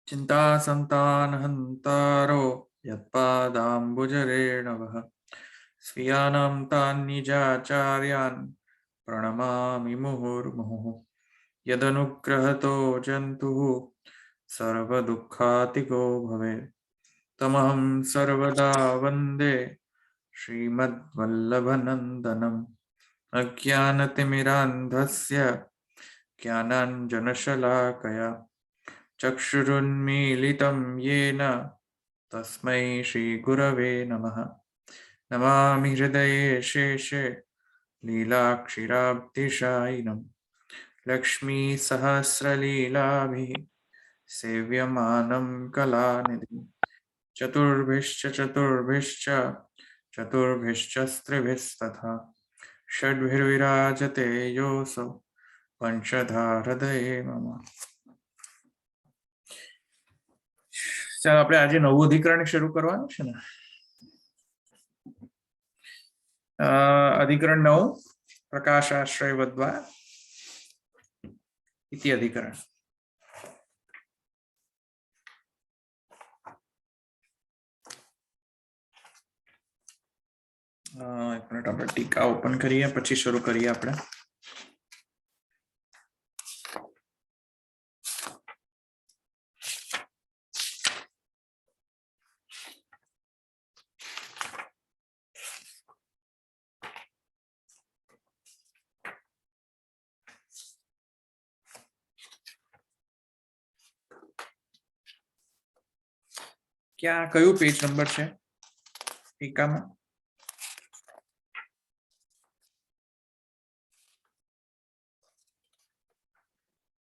चिन्तासन्तानहन्तारो यत्पादाम्बुजरेणवः स्वीयानां तान् निजाचार्यान् प्रणमामि मुहुर्मुहुः। यदनुग्रहतो जन्तुः सर्वदुःखातिको भवेत् तमहं सर्वदा वन्दे श्रीमद्वल्लभनन्दनम्। अज्ञानतिमिरान्धस्य ज्ञानाञ्जनशलाकया चक्षुरुन्मीलितं येन तस्मै श्रीगुरवे नमः। नमामि हृदये शेषे लीलाक्षिराब्धिशायिनं लक्ष्मीसहस्रलीलाभिः सेव्यमानं कलानिधिं चतुर्भिश्च चतुर्भिश्च षड्भिर्विराजते योऽसौ पंचधा हृदये मम। ચાલો આપણે આજે નવું અધિકરણ શરૂ કરવાનું છે ને. અધિકરણ 9 પ્રકાશાશ્રય વદ્વા ઇતિ અધિકરણ. એક મિનિટ આપણે ટીકા ઓપન કરીએ પછી શરૂ કરીએ આપણે. ક્યાં કયું પેજ નંબર છે ટીકામાં?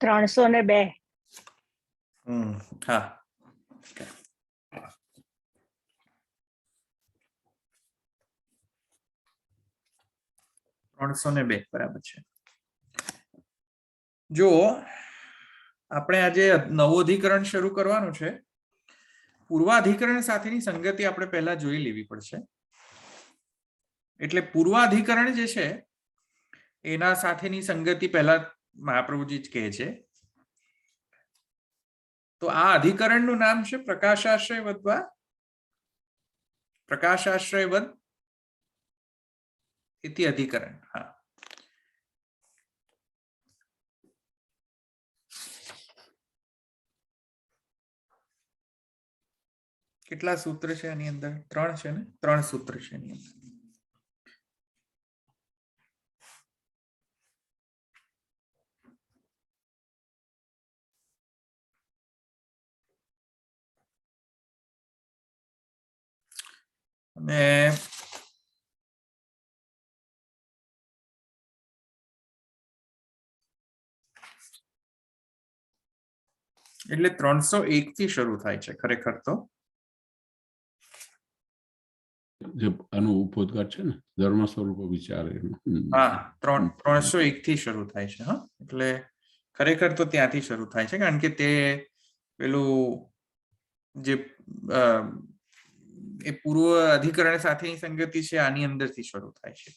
302. હા, 302 બરાબર છે. જો આપણે આજે નવું અધિકરણ શરૂ કરવાનું છે, પૂર્વાધિકરણ સાથેની સંગતિ આપણે પહેલા જોઈ લેવી પડશે. એટલે પૂર્વાધિકરણ જે છે એના સાથેની સંગતિ પહેલા મહાપ્રભુજી જ કહે છે. તો આ અધિકરણનું નામ છે પ્રકાશાશ્રય વદ્વા પ્રકાશાશ્રય વદ ઇતિ અધિકરણ. હા, કેટલા સૂત્ર છે આની અંદર? 3 છે ને? 3 સૂત્ર છે એની અંદર. અને એટલે 301 થી શરૂ થાય છે ખરેખર તો. જે આનું ઉપોદ્ઘાત છે ને, ધર્મ સ્વરૂપ વિચારે. હા, 301 થી શરૂ થાય છે. હા, એટલે ખરેખર તો ત્યાંથી શરૂ થાય છે, કારણ કે તે પેલું જે એ પૂર્વ અધિકરણ સાથેની સંગતિ છે આની અંદરથી શરૂ થાય છે.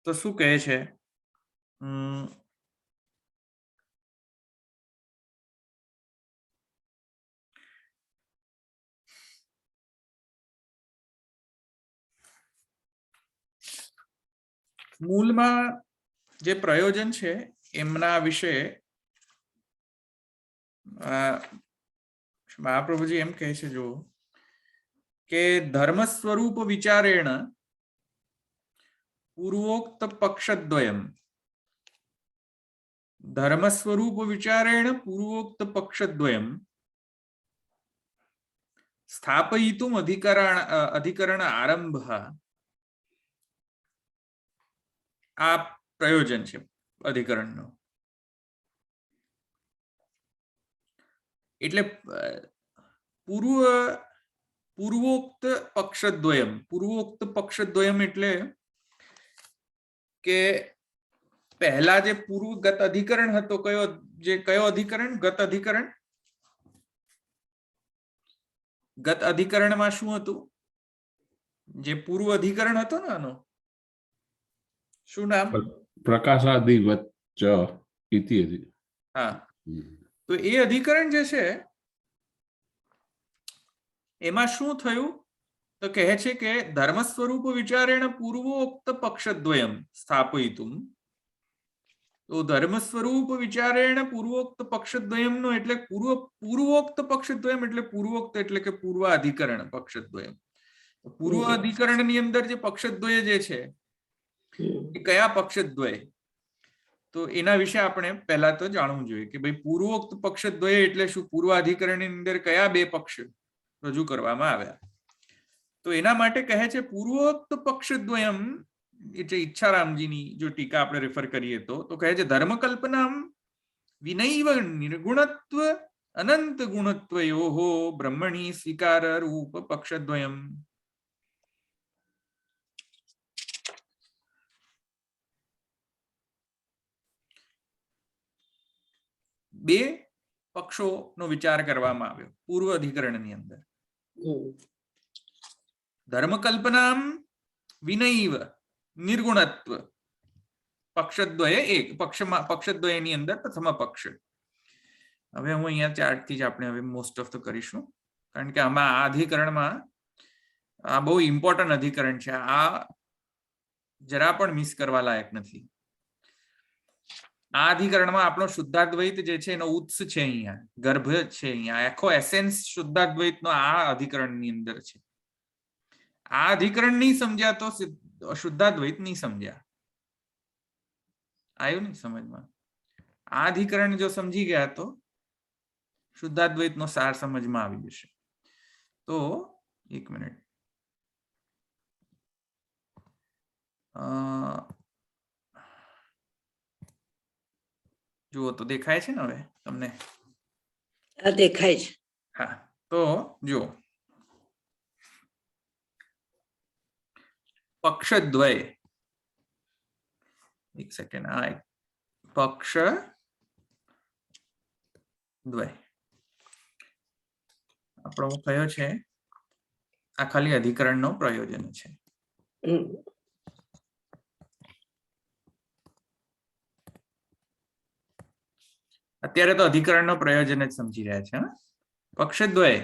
તો શું કહે છે? મૂળમાં જે પ્રયોજન છે એમના વિશે મહાપ્રભુજી એમ કહે છે જો કે ધર્મ સ્વરૂપ વિચારેણ પૂર્વોક્ત પક્ષદ્વયમ, ધર્મ સ્વરૂપ વિચારેણ પૂર્વોક્ત પક્ષદ્વયમ સ્થાપયિતુમ અધિકરણ આરંભ. આ પ્રયોજન છે અધિકરણનો. એટલે પૂર્વોક્ત પક્ષદ્વયમ એટલે કે પહેલા જે પૂર્વગત અધિકરણ હતો, કયો અધિકરણ? ગત અધિકરણ. ગત અધિકરણમાં શું હતું? જે પૂર્વ અધિકરણ હતો ને આનો શું નામ? પ્રકાશાદિવચ્ચ ઇતિ. હા, તો એ અધિકરણ જે છે એમાં શું થયું તો કહે છે કે ધર્મ સ્વરૂપ વિચારેણ પૂર્વોક્ત પક્ષદ્વયમ સ્થાપયિતુમ. તો ધર્મ સ્વરૂપ વિચારેણ પૂર્વોક્ત પક્ષદ્વયમનો એટલે પૂર્વોક્ત પક્ષદ્વયમ એટલે પૂર્વોક્ત એટલે કે પૂર્વ અધિકરણ પક્ષદ્વયમ. પૂર્વ અધિકરણની અંદર જે પક્ષદ્વય જે છે એ કયા પક્ષદ્વય, તો એના વિશે આપણે પહેલા તો જાણવું જોઈએ કે ભાઈ પૂર્વોક્ત પક્ષદ્વય એટલે શું, પૂર્વ અધિકરણની અંદર કયા બે પક્ષ રજૂ કરવામાં આવ્યા. તો એના માટે કહે છે પૂર્વોક્ત પક્ષદ્વયમ એટલે ઈચ્છારામજીની જો ટીકા આપણે રેફર કરીએ તો કહે છે ધર્મકલ્પનામ વિનૈવ નિર્ગુણત્વ અનંત ગુણત્વયોઃ બ્રહ્મણી સ્વીકાર રૂપ પક્ષદ્વયમ. બે પક્ષોનો વિચાર કરવામાં આવ્યો પૂર્વ અધિકરણની અંદર. ધર્મકલ્પનામ વિનૈવ નિર્ગુણત્વ પક્ષદ્વય એક પક્ષદ્વયની અંદર પ્રથમ પક્ષ. હવે હું અહીંયા ચાર્ટથી જ આપણે હવે મોસ્ટ ઓફ તો કરીશું કારણ કે આમાં આ અધિકરણમાં આ બહુ ઇમ્પોર્ટન્ટ અધિકરણ છે, આ જરા પણ મિસ કરવા લાયક નથી. આ અધિકરણમાં આપણો શુદ્ધાદ્વૈત જે છે એનો ઉત્સ છે, અહીંયા ગર્ભ છે, અહીંયા આખો એસેન્સ શુદ્ધાદ્વૈતનો આ અધિકરણની અંદર છે. આ અધિકરણ નહીં સમજ્યા તો શુદ્ધાદ્વૈત નહીં સમજ્યા. આવ્યું નહીં સમજમાં? આ અધિકરણ જો સમજી ગયા તો શુદ્ધાદ્વૈતનો સાર સમજમાં આવી જશે. તો એક મિનિટ, જુઓ તો દેખાય છે ને હવે તમને? દેખાય છે. હા, તો જુઓ પક્ષદ્વય, એક સેકન્ડ, આ પક્ષદ્વય આપણો કયો છે? આ ખાલી અધિકરણનો પ્રયોજન છે. અત્યારે તો અધિકરણનો પ્રયોજન જ સમજી રહ્યા છે. પક્ષદ્વય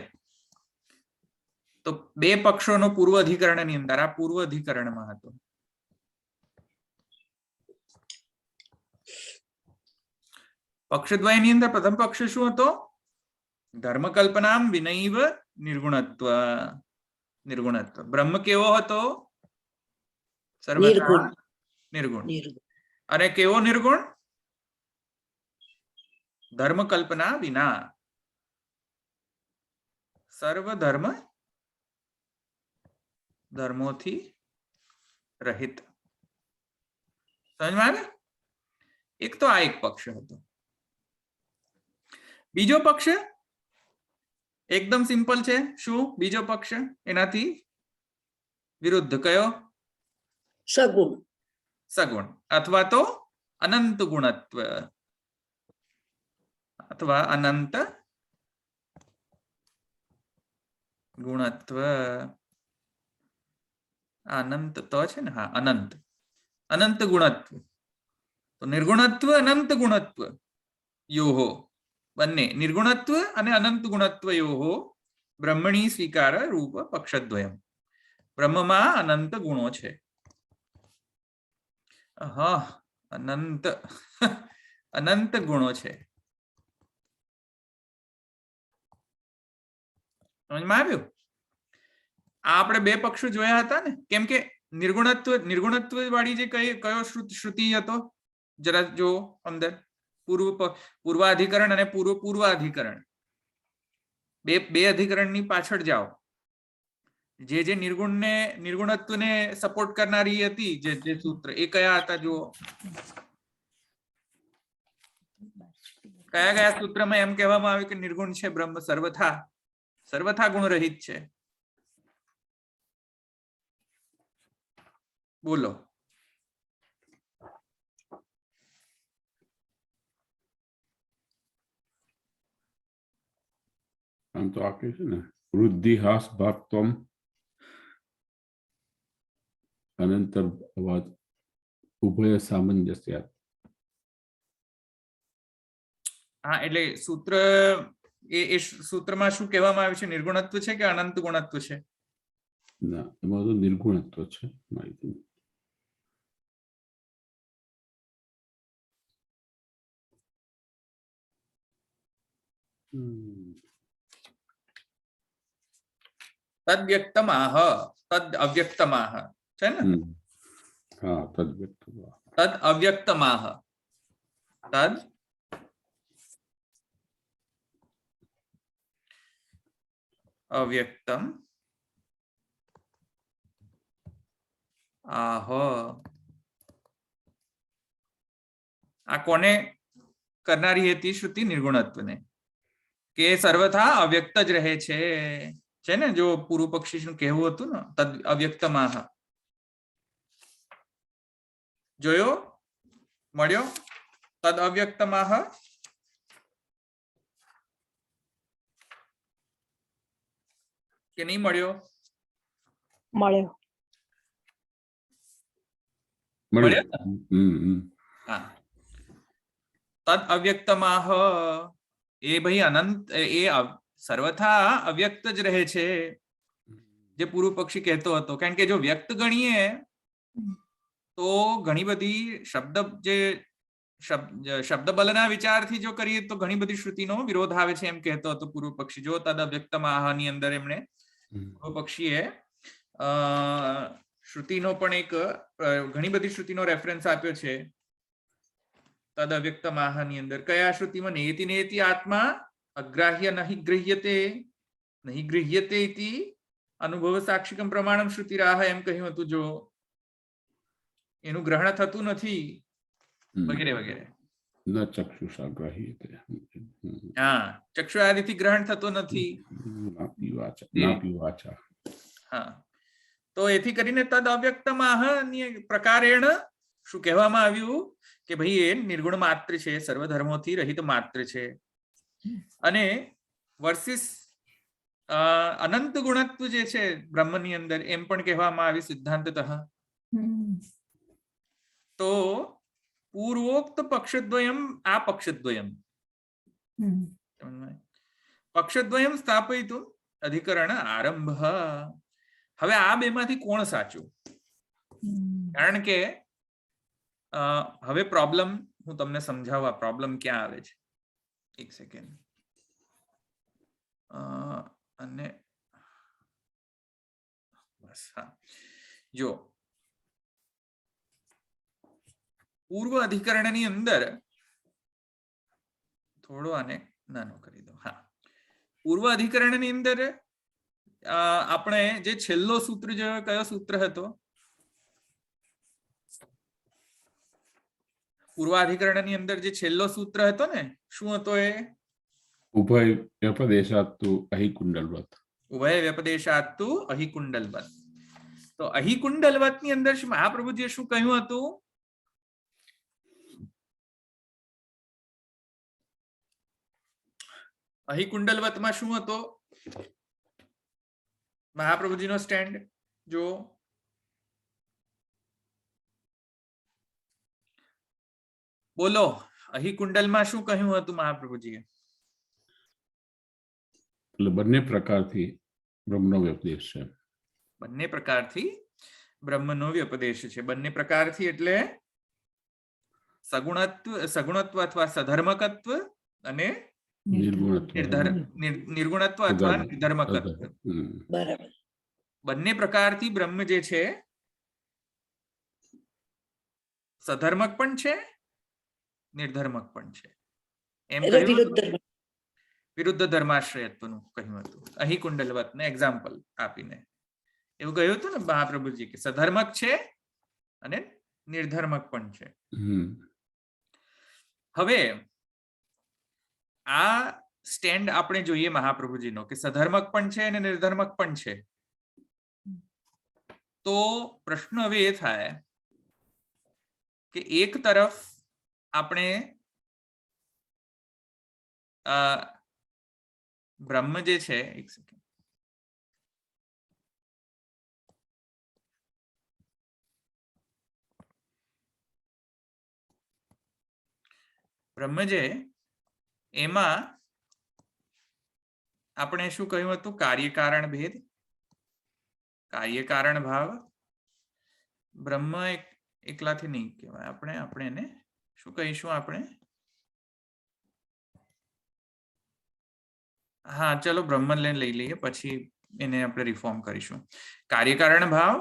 તો બે પક્ષોનો પૂર્વ અધિકરણની અંદર, આ પૂર્વ અધિકરણમાં હતો. પક્ષદ્વયની અંદર પ્રથમ પક્ષ શું હતો? ધર્મકલ્પનામ વિનૈવ નિર્ગુણત્વ. નિર્ગુણત્વ બ્રહ્મ કેવો હતો? સર્વથા નિર્ગુણ. અને કેવો નિર્ગુણ? ધર્મ કલ્પના વિના, સર્વ ધર્મોથી રહિત. સમજમાં આવે? એક તો આ એક પક્ષ હતો. બીજો પક્ષ એકદમ સિમ્પલ છે. શું બીજો પક્ષ? એનાથી વિરુદ્ધ કયો? સગુણ. સગુણ અથવા તો અનંત ગુણત્વ અથવા અનંત ગુણત્વ. અનંત તો છે ને? હા, અનંત ગુણત્વ. તો નિર્ગુણત્વ અનંત ગુણત્વ યોહો, બંને નિર્ગુણત્વ અને અનંત ગુણત્વ યોહો બ્રહ્મણી સ્વીકાર રૂપ પક્ષદ્વયમ. બ્રહ્મમાં અનંત ગુણો છે. હા, અનંત ગુણો છે. સમજમાં આવ્યું? આ આપણે બે પક્ષો જોયા હતા ને, કેમ કે નિર્ગુણત્વ વાળી જે કયો શ્રુતિ હતો જરા જો અંદર, પૂર્વાધિકરણ અને પૂર્વાધિકરણ, બે અધિકરણની પાછળ જાઓ. જે નિર્ગુણત્વને સપોર્ટ કરનારી હતી જે સૂત્ર, એ કયા હતા જુઓ? કયા સૂત્રમાં એમ કહેવામાં આવ્યું કે નિર્ગુણ છે બ્રહ્મ, સર્વથા ગુણ રહિત છે? બોલો. આમ તો આ કે છે ને, વૃદ્ધિહાસ ભાગત્વમ અનંતરવાદ ઉભય સામંજસ્યાત. હા એટલે સૂત્ર એ સૂત્રમાં શું કહેવામાં આવ્યું છે? નિર્ગુણત્વ છે કે અનંત ગુણત્વ છે? ના, એમાં તો નિર્ગુણત્વ છે માહિતી. તદ વ્યક્તમાહ, તદ અવ્યક્તમાહ છે ને? હા, તદ વ્યક્ત. તદ અવ્યક્તમાહ, તદ અવ્યક્તમ આહ. આ કોને કરનારી હતી શ્રુતિ? નિર્ગુણત્વને, કે સર્વથા અવ્યક્ત જ રહે છે ને? જો પૂર્વ પક્ષી શું કહેવું હતું ને, તદ અવ્યક્તમાહ. જોયો? મળ્યો? તદ અવ્યક્તમાહ કે નહીં મળ્યો? મળ્યો. મળ્યો ને? હમ. હા. તદ અવ્યક્તમાહ એ ભાઈ અનંત, એ સર્વથા અવ્યક્ત જ રહે છે, જે પૂર્વ પક્ષી કહેતો હતો. કારણ કે જો વ્યક્ત ગણીએ તો ઘણી બધી શબ્દ બલના વિચારથી જો કરીએ તો ઘણી બધી શ્રુતિનો વિરોધ આવે છે, એમ કહેતો હતો પૂર્વ પક્ષી. જો તદ અવ્યક્તમાહ ની અંદર એમણે પૂર્વ પક્ષીએ શ્રુતિનો પણ એક ઘણી બધી શ્રુતિનો રેફરન્સ આપ્યો છે તદ અવ્યક્તમાહ ની અંદર. કયા શ્રુતિમાં? નેતિ નેતિ આત્મા અગ્રાહ્ય નહીં ગૃહ્યતે, નહીં ગૃહ્યતે ઇતિ અનુભવ સાક્ષિકમ પ્રમાણમ શ્રુતિરાહ, એમ કહ્યું હતું. જો એનું ગ્રહણ થતું નથી વગેરે વગેરે. ન ચક્ષુષાગ્રાહ્યતે. હા, ચક્ષુરાદિથી ગ્રહણ થતો નથી. નાપી વાચા. હા, તો એથી કરીને તદ અવ્યક્તમાહ ની પ્રકારેણ શું કહેવામાં આવ્યું કે ભાઈ એ નિર્ગુણ માત્ર છે, સર્વધર્મોથી રહિત માત્ર છે. અને વર્સિસ અનંત ગુણત્વ જે છે બ્રહ્મની અંદર, એમ પણ કહેવામાં આવ્યું સિદ્ધાંતતઃ. તો પૂર્વોક્ત પક્ષદ્વયમ આ પક્ષદ્વયમ પક્ષદ્વયમ સ્થાપયિતુમ અધિકરણ આરંભ. હવે આ બેમાંથી કોણ સાચું? કારણ કે હવે પ્રોબ્લેમ હું તમને સમજાવવા, પ્રોબ્લેમ ક્યાં આવે છે. એક સેકન્ડ. અને બસ, હા, જો પૂર્વ અધિકરણની અંદર થોડો આને નાનો કરી દો. હા, પૂર્વ અધિકરણની અંદર આપણે જે છેલ્લો સૂત્ર જોયો, કયો સૂત્ર હતો? પૂર્વાધિકરણની અંદર જે છેલ્લો સૂત્ર હતો ને, શું હતો એ? ઉભય વ્યપદેશાત્તુ અહિકુંડલવત. ઉભય વ્યપદેશાત્તુ અહિકુંડલવત. તો અહિકુંડલવત ની અંદર મહાપ્રભુજીએ શું કહ્યું હતું? અહિકુંડલવતમાં શું હતો મહાપ્રભુજીનો સ્ટેન્ડ? જો બોલો, અહિકુંડલમાં શું કહ્યું હતું મહાપ્રભુજીએ? એટલે બંને પ્રકારથી બ્રહ્મનો વ્યપદેશ છે. બંને પ્રકારથી બ્રહ્મનો વ્યપદેશ છે. બંને પ્રકારથી એટલે સગુણત્વ અથવા સધર્મકત્વ અને નિર્ગુણત્વ અથવા નિર્ધર્મકત્વ. બરાબર. બંને પ્રકારથી બ્રહ્મ જે છે સધર્મક પણ છે, નિર્ધર્મક પણ છે. એમ કહ્યું, વિરુદ્ધ ધર્માશ્રયત્વનું કહ્યું હતું અહીં કુંડલવતને એક્ઝામ્પલ આપીને. એવું કહ્યું હતું ને મહાપ્રભુજી કે સધર્મક છે અને નિર્ધર્મક પણ છે. હવે આ સ્ટેન્ડ આપણે જોઈએ મહાપ્રભુજીનો કે સધર્મક પણ છે અને નિર્ધર્મક પણ છે. તો પ્રશ્ન હવે એ થાય કે એક તરફ આપણે બ્રહ્મ જે છે, એક સેકન્ડ, બ્રહ્મ જે એમાં આપણે શું કહ્યું હતું? કાર્યકારણ ભેદ, કાર્યકારણ ભાવ. બ્રહ્મ એકલાથી નહીં કહેવાય. આપણે એને શું કહીશું? આપણે હા ચલો બ્રહ્મન લઈ લઈએ, પછી એને આપણે રિફોર્મ કરીશું. કાર્યકારણ ભાવ,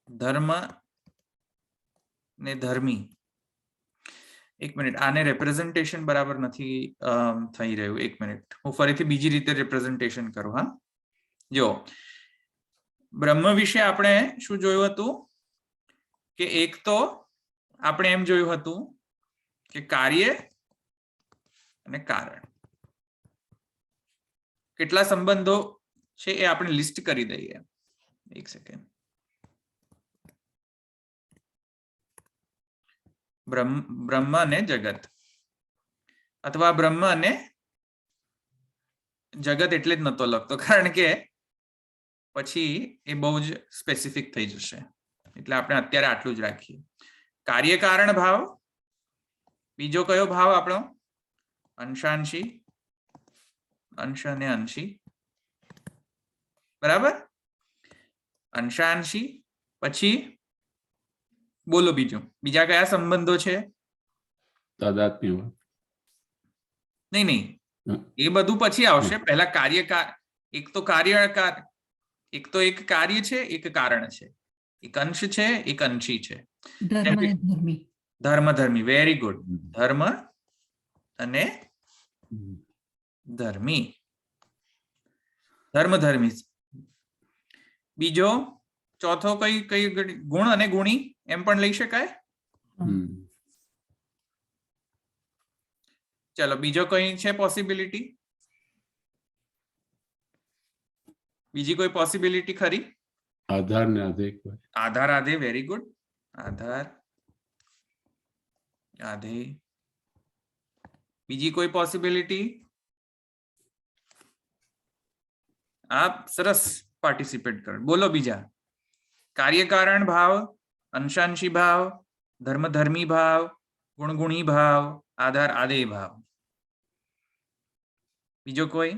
ધર્મ ને ધર્મી. એક મિનિટ, આને રેપ્રેઝન્ટેશન બરાબર નથી થઈ રહ્યું. એક મિનિટ, હું ફરીથી બીજી રીતે રેપ્રેઝન્ટેશન કરું. હા, જો બ્રહ્મ વિશે આપણે શું જોયું હતું કે એક તો આપણે એમ જોયું હતું કે કાર્ય અને કારણ કેટલા સંબંધો છે એ આપણે લિસ્ટ કરી દઈએ. એક સેકન્ડ. બ્રહ્મ અને જગત, અથવા બ્રહ્મ અને જગત એટલે જ નતો લખતો કારણ કે પછી એ બહુ જ સ્પેસિફિક થઈ જશે, એટલે આપણે અત્યારે આટલું જ રાખીએ. કાર્યકારણ ભાવ, બીજો કયો ભાવ આપણો? અંશાંશી, અંશ અને અંશી. બરાબર, અંશાંશી. પછી બોલો બીજું, બીજા કયા સંબંધો છે? તાદાત્મ્ય. નહીં, એ બધું પછી આવશે. પહેલા કાર્યકાર, એક તો કાર્યકાર, એક તો એક કાર્ય છે, એક કારણ છે, એક અંશ છે, એક અંશી છે. ધર્મ ધર્મી. Very good. ધર્મ અને ધર્મી, ધર્મ ધર્મી. બીજો ચોથો કઈ ગુણ અને ગુણી એમ પણ લઈ શકાય. ચલો બીજો કઈ છે પોસિબિલિટી? બીજી કોઈ પોસિબિલિટી ખરી? આધાર ને આધે. આધાર આધે. Very good. આધાર આધે. બીજી કોઈ પોસિબિલિટી? આપ સરસ પાર્ટિસિપેટ કરો. બોલો બીજા. કાર્યકારણ ભાવ, અંશાંશી ભાવ, ધર્મધર્મી ભાવ, ગુણગુણી ભાવ, આધાર આધેય ભાવ. બીજો કોઈ?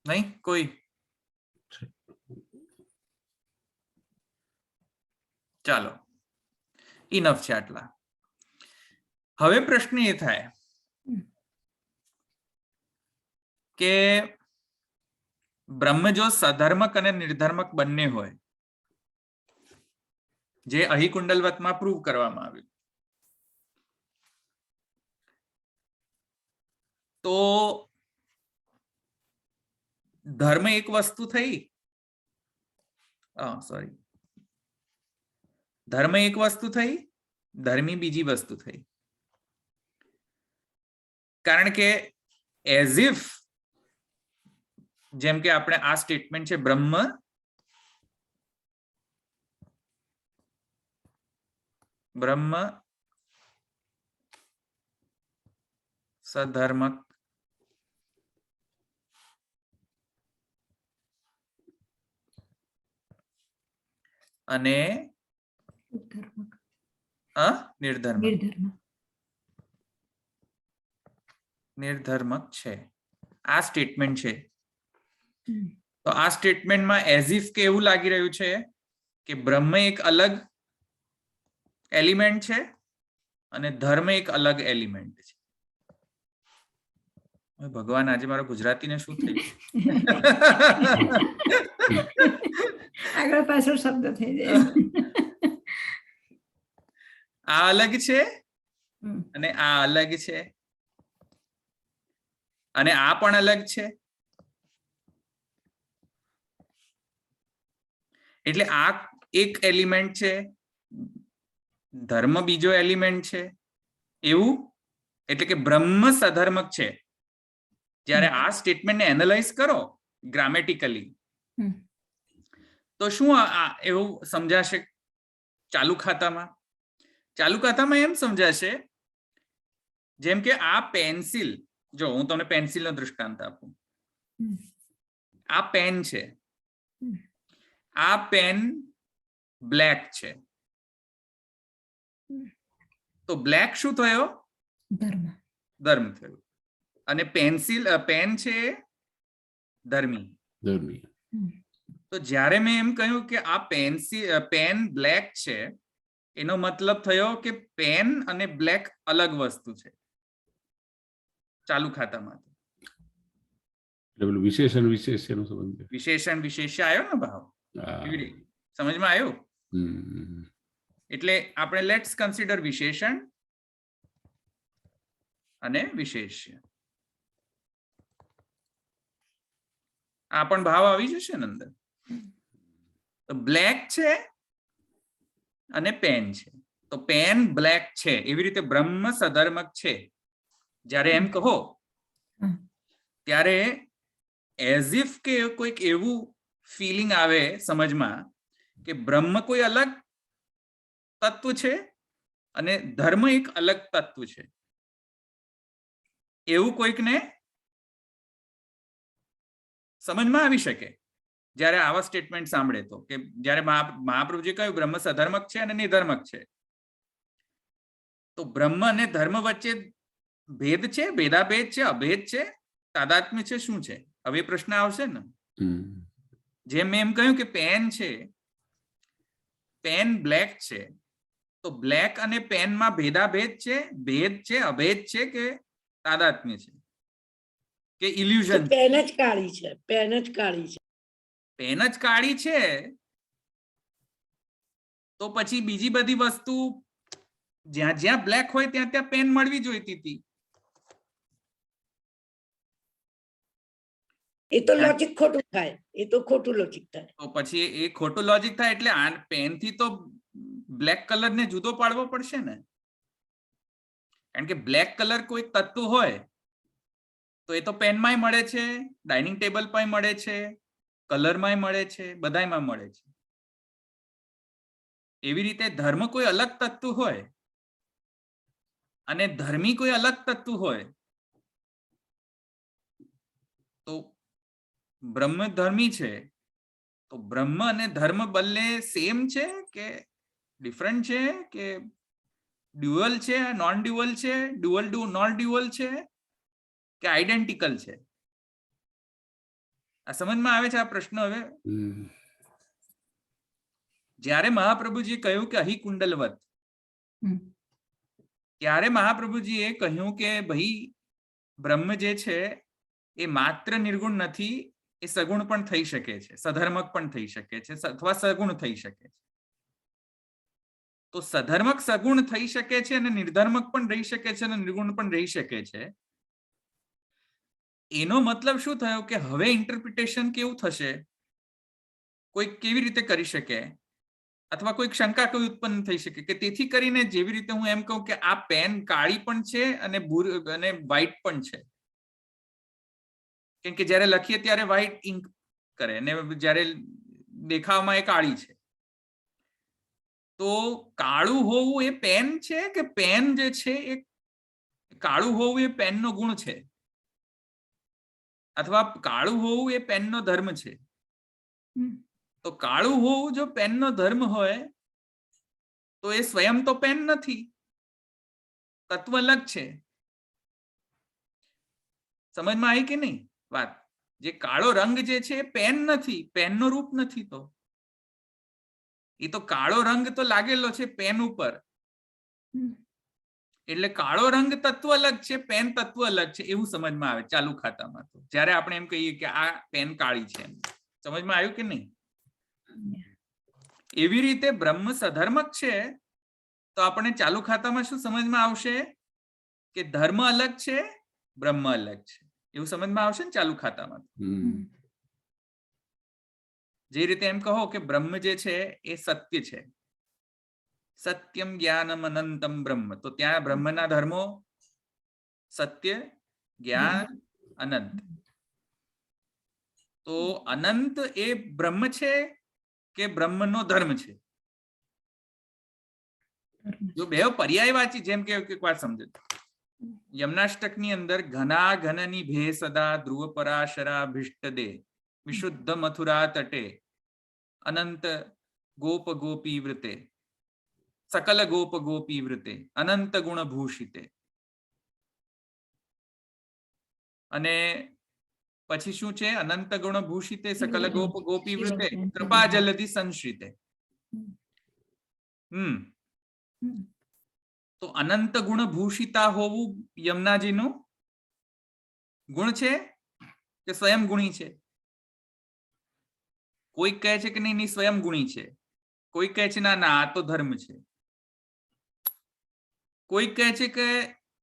નહીં કોઈ? ચાલો, ઇનફ છે આટલા. હવે પ્રશ્ન એ થાય કે બ્રહ્મ જો સધર્મક અને નિર્ધર્મક બંને હોય, જે અહીં કુંડલવતમાં પ્રૂવ કરવામાં આવ્યું, તો ધર્મ એક વસ્તુ થઈ, સોરી, ધર્મ એક વસ્તુ થઈ, ધર્મી બીજી વસ્તુ થઈ. કારણ કે એઝ ઇફ, જેમ કે આપણે આ સ્ટેટમેન્ટ છે, બ્રહ્મ સધર્મક અને નિર્ધર્મક છે. આ સ્ટેટમેન્ટ છે. તો આ સ્ટેટમેન્ટમાં એઝ ઇફ કે એવું લાગી રહ્યું છે કે બ્રહ્મ એક અલગ એલિમેન્ટ છે અને ધર્મ એક અલગ એલિમેન્ટ છે. ભગવાન, આજે મારો ગુજરાતીને શું થયું? આગળ પાછળ શબ્દ થઈ જાય. આ અલગ છે અને આ અલગ છે અને આ પણ અલગ છે. એટલે આ એક એલિમેન્ટ છે, ધર્મ બીજો એલિમેન્ટ છે, એવું. એટલે કે બ્રહ્મ સધર્મક છે. જ્યારે આ સ્ટેટમેન્ટને એનાલાઇઝ કરો ગ્રામેટિકલી, તો શું એવું સમજાશે? ચાલુ ખાતામાં એમ સમજાશે જેમ કે આ પેન્સિલ, જો હું તમને પેન્સિલનો દૃષ્ટાંત આપું, આ પેન છે, હમ. આ પેન બ્લેક છે, તો બ્લેક શું થયો? ધર્મ. ધર્મ થયું. અને પેન છે ધર્મી. ધર્મી. તો જ્યારે મેં એમ કહ્યું કે આ પેન બ્લેક છે, એનો મતલબ થયો કે પેન અને બ્લેક અલગ વસ્તુ છે ચાલુ ખાતામાં. એટલે પેલું વિશેષણ વિશેષ્યનો સંબંધ છે. વિશેષણ વિશેષ્ય આવ્યો ને ભાવ, હા. એવી રીતે સમજમાં આવ્યું? હમ. એટલે આપણે લેટ્સ કન્સિડર વિશેષણ અને વિશેષ્ય. આ પણ ભાવ આવી જશે ને અંદર. તો બ્લેક છે અને પેન છે, તો પેન બ્લેક છે, એવી રીતે બ્રહ્મ સધર્મક છે. જ્યારે એમ કહો ત્યારે એઝ ઇફ કે કોઈક એવું ફીલિંગ આવે સમજમાં કે બ્રહ્મ કોઈ અલગ તત્વ છે અને ધર્મ એક અલગ તત્વ છે, એવું કોઈકને સમજમાં આવી શકે જ્યારે આવા સ્ટેટમેન્ટ સાંભળે. તો કે જ્યારે મહાપ્રભુજી કહ્યું બ્રહ્મ સધર્મક છે અને નિધર્મક છે, તો બ્રહ્મ અને ધર્મ વચ્ચે ભેદ છે, ભેદાભેદ છે, અભેદ છે, તાદાત્મ્ય છે, શું છે? હવે પ્રશ્ન આવશે ને. જેમ મેં એમ કહ્યું કે પેન છે, પેન બ્લેક છે, તો બ્લેક અને પેનમાં ભેદાભેદ છે, ભેદ છે, અભેદ છે કે તાદાત્મ્ય છે કે ઇલ્યુઝન? પેન જ કાળી છે, પેન જ કાળી છે. પેન જ કાળી છે, તો પછી બીજી બધી વસ્તુ જ્યાં જ્યાં બ્લેક હોય ત્યાં ત્યાં પેન મળવી જોઈતી હતી. એ તો લોજિક ખોટું થાય, એ તો ખોટું લોજિક થાય. તો પછી એ ખોટું લોજિક થાય એટલે આ પેન થી તો બ્લેક કલર ને જુદો પાડવો પડશે ને. કારણ કે બ્લેક કલર કોઈ તત્વ હોય તો એ તો પેનમાંય મળે છે, ડાઇનિંગ ટેબલ પર મળે છે, કલરમાંય મળે છે, બધાયમાં મળે છે. એવી રીતે ધર્મ કોઈ અલગ તત્વ હોય અને ધર્મી કોઈ અલગ તત્વ હોય, તો બ્રહ્મ ધર્મી છે, તો બ્રહ્મ અને ધર્મ બંને સેમ છે કે ડિફરન્ટ છે કે ડ્યુઅલ છે, નોન ડ્યુઅલ છે, ડ્યુઅલ નોન ડ્યુઅલ છે કે આઈડેન્ટિકલ છે? આ સમજમાં આવે છે આ પ્રશ્ન? હવે જ્યારે મહાપ્રભુજી કહ્યું કે અહી કુંડલવત, ત્યારે મહાપ્રભુજીએ કહ્યું કે ભાઈ બ્રહ્મ જે છે એ માત્ર નિર્ગુણ નથી, એ સગુણ પણ થઈ શકે છે, સધર્મક પણ થઈ શકે છે, અથવા સગુણ થઈ શકે છે. તો સધર્મક સગુણ થઈ શકે છે અને નિર્ધર્મક પણ રહી શકે છે અને નિર્ગુણ પણ રહી શકે છે. એનો મતલબ શું થયો કે હવે ઇન્ટરપ્રિટેશન કેવું થશે, કોઈ કેવી રીતે કરી શકે, અથવા કોઈક શંકા કોઈ ઉત્પન્ન થઈ શકે કે તેથી કરીને જેવી રીતે હું એમ કહું કે આ પેન કાળી પણ છે અને વ્હાઈટ પણ છે, કેમ કે જ્યારે લખીએ ત્યારે વ્હાઈટ ઇન્ક કરે અને જ્યારે દેખાવમાં એ કાળી છે. તો કાળું હોવું એ પેન છે કે પેન જે છે એ કાળું હોવું એ પેનનો ગુણ છે, અથવા કાળું હોવું એ પેનનો ધર્મ છે? તો કાળું હોવું જો પેનનો ધર્મ હોય તો એ સ્વયં તો પેન નથી, તત્વ અલગ છે. સમજમાં આવી કે નહીં વાત? જે કાળો રંગ જે છે એ પેન નથી, પેનનો રૂપ નથી. તો એ તો કાળો રંગ તો લાગેલો છે પેન ઉપર, એટલે કાળો રંગ તત્વ અલગ છે, પેન તત્વ અલગ છે, એવું સમજમાં આવે ચાલુ ખાતામાં. તો જ્યારે આપણે એમ કહીએ કે આ પેન કાળી છે, સમજમાં આવ્યું કે નહીં? એવી રીતે બ્રહ્મ સધર્મક છે, તો આપણે ચાલુ ખાતામાં શું સમજમાં આવશે કે ધર્મ અલગ છે, બ્રહ્મ અલગ છે, એવું સમજમાં આવશે ને ચાલુ ખાતામાં. જે રીતે એમ કહો કે બ્રહ્મ જે છે એ સત્ય છે, સત્યમ જ્ઞાનમ અનંતમ બ્રહ્મ, તો ત્યાં બ્રહ્મના ધર્મો સત્ય, જ્ઞાન, અનંત. તો અનંત એ બ્રહ્મ છે કે બ્રહ્મનો ધર્મ છે? જો બે પર્યાયવાચી, જેમ કે એક વાત સમજો, યમનાષ્ટકની અંદર ઘના ઘનની ભે સદા ધ્રુવ પરાશરા ભિષ્ટદે વિશુદ્ધ મથુરા તટે અનંત ગોપ ગોપી વૃતે સકલ ગોપ ગોપી વૃતે અનંત ગુણ ભૂષિતે. અને પછી શું છે? અનંત ગુણ ભૂષિતે સકલ ગોપ ગોપી વૃતે કૃપા જલધિ સંશ્રિતે. તો અનંત ગુણ ભૂષિતા હોવું યમુનાજીનું ગુણ છે કે સ્વયં ગુણી છે? કોઈ કહે છે કે નહીં સ્વયં ગુણી છે, કોઈ કહે છે ના ના આ તો ધર્મ છે, કોઈ કહે છે કે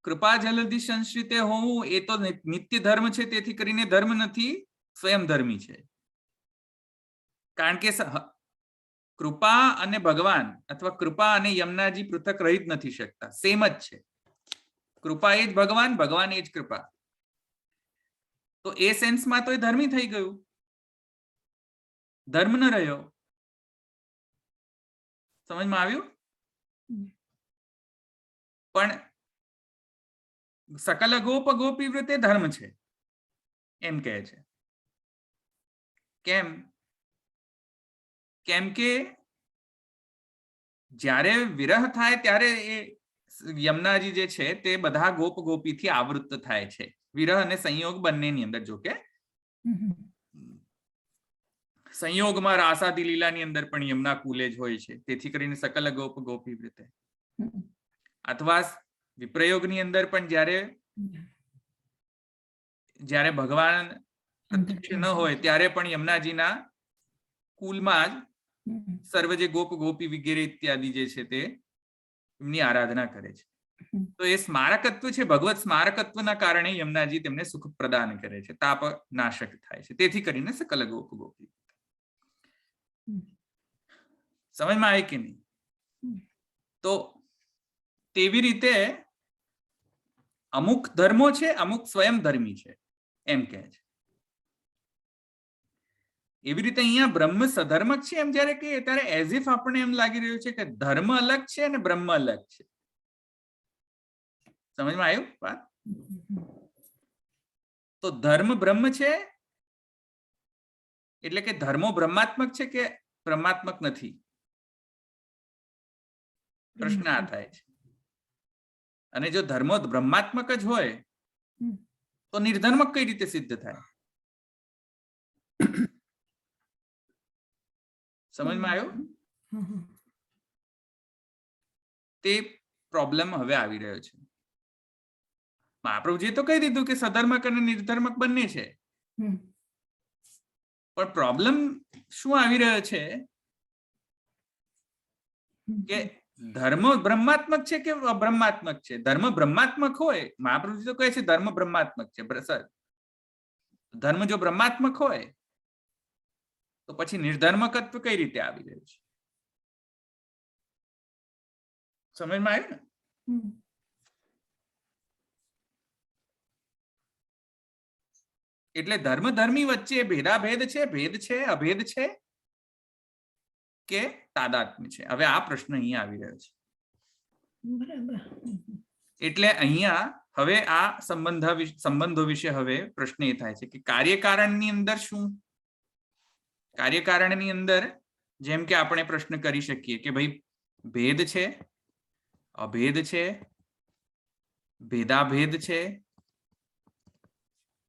કૃપા જલધિ સંશ્રિતે હોવું એ તો નિત્ય ધર્મ છે, તેથી કરીને ધર્મ નથી, સ્વયં ધર્મી છે. કારણ કે કૃપા અને ભગવાન અથવા કૃપા અને યમુનાજી પૃથક રહી જ નથી શકતા, સેમ જ છે. કૃપા એ જ ભગવાન, ભગવાન એ જ કૃપા. તો એ સેન્સમાં તો એ ધર્મી થઈ ગયું, ધર્મ ન રહ્યો. સમજમાં આવ્યું? પણ સકલ ગોપ ગોપી વૃતે ધર્મ છે એમ કહે છે. કેમ? કેમ કે જ્યારે વિરહ થાય ત્યારે એ યમુનાજી જે છે તે બધા ગોપ ગોપીથી આવૃત થાય છે, વિરહ અને સંયોગ બંનેની અંદર. જો કે સંયોગમાં રાસાદી લીલાની અંદર પણ યમુના કુલે જ હોય છે, તેથી કરીને સકલ ગોપ ગોપી વૃતે. અથવા વિપ્રયોગની અંદર પણ જ્યારે ભગવાન પ્રત્યક્ષ ન હોય ત્યારે પણ યમુનાજીના કુલમાં જ સર્વ જે ગોપ ગોપી વગેરે ઇત્યાદિ જે છે તે એમની આરાધના કરે છે. તો એ સ્મારકત્વ છે, ભગવત સ્મારકત્વના કારણે યમુનાજી તેમને સુખ પ્રદાન કરે છે, તાપ નાશક થાય છે, તેથી કરીને સકલ ગોપ ગોપી. સમજમાં આવે કે નહીં? તો તેવી રીતે અમુક ધર્મો છે, અમુક સ્વયં ધર્મી છે એમ કહે છે. એવી રીતે અહીંયા બ્રહ્મ સધર્મક છે એમ જયારે કહીએ ત્યારે એઝ ઇફ આપણને એમ લાગી રહ્યું છે કે ધર્મ અલગ છે અને બ્રહ્મ અલગ છે. સમજમાં આવ્યું વાત? તો ધર્મ બ્રહ્મ છે એટલે કે ધર્મો બ્રહ્માત્મક છે કે બ્રહ્માત્મક નથી? પ્રશ્ન આ થાય છે. અને જો ધર્મો બ્રહ્માત્મક જ હોય તો નિર્ધર્મક કઈ રીતે સિદ્ધ થાય? સમજમાં આવ્યું? તે પ્રોબ્લેમ હવે આવી રહ્યો છે. મહાપ્રભુજીએ તો કહી દીધું કે સધર્મક અને નિર્ધર્મક બંને છે, પણ પ્રોબ્લેમ શું આવી રહ્યો છે કે ધર્મ બ્રહ્માત્મક છે કે અબ્રહ્માત્મક છે? ધર્મ બ્રહ્માત્મક હોય, મહાપ્રભુજી તો કહે છે ધર્મ બ્રહ્માત્મક છે. ધર્મ જો બ્રહ્માત્મક હોય તો પછી નિર્ધર્મકત્વ કઈ રીતે આવી રહ્યું છે? સમજમાં આવ્યું ને? એટલે ધર્મ ધર્મી વચ્ચે ભેદાભેદ છે, ભેદ છે, અભેદ છે કે તાદાત્મ્ય છે? હવે આ પ્રશ્ન અહીંયા આવી રહ્યો છે. એટલે અહીંયા હવે આ સંબંધો વિશે હવે પ્રશ્ન એ થાય છે કે કાર્યકારણની અંદર શું? કાર્યકારણની અંદર જેમ કે આપણે પ્રશ્ન કરી શકીએ કે ભાઈ ભેદ છે, અભેદ છે, ભેદાભેદ છે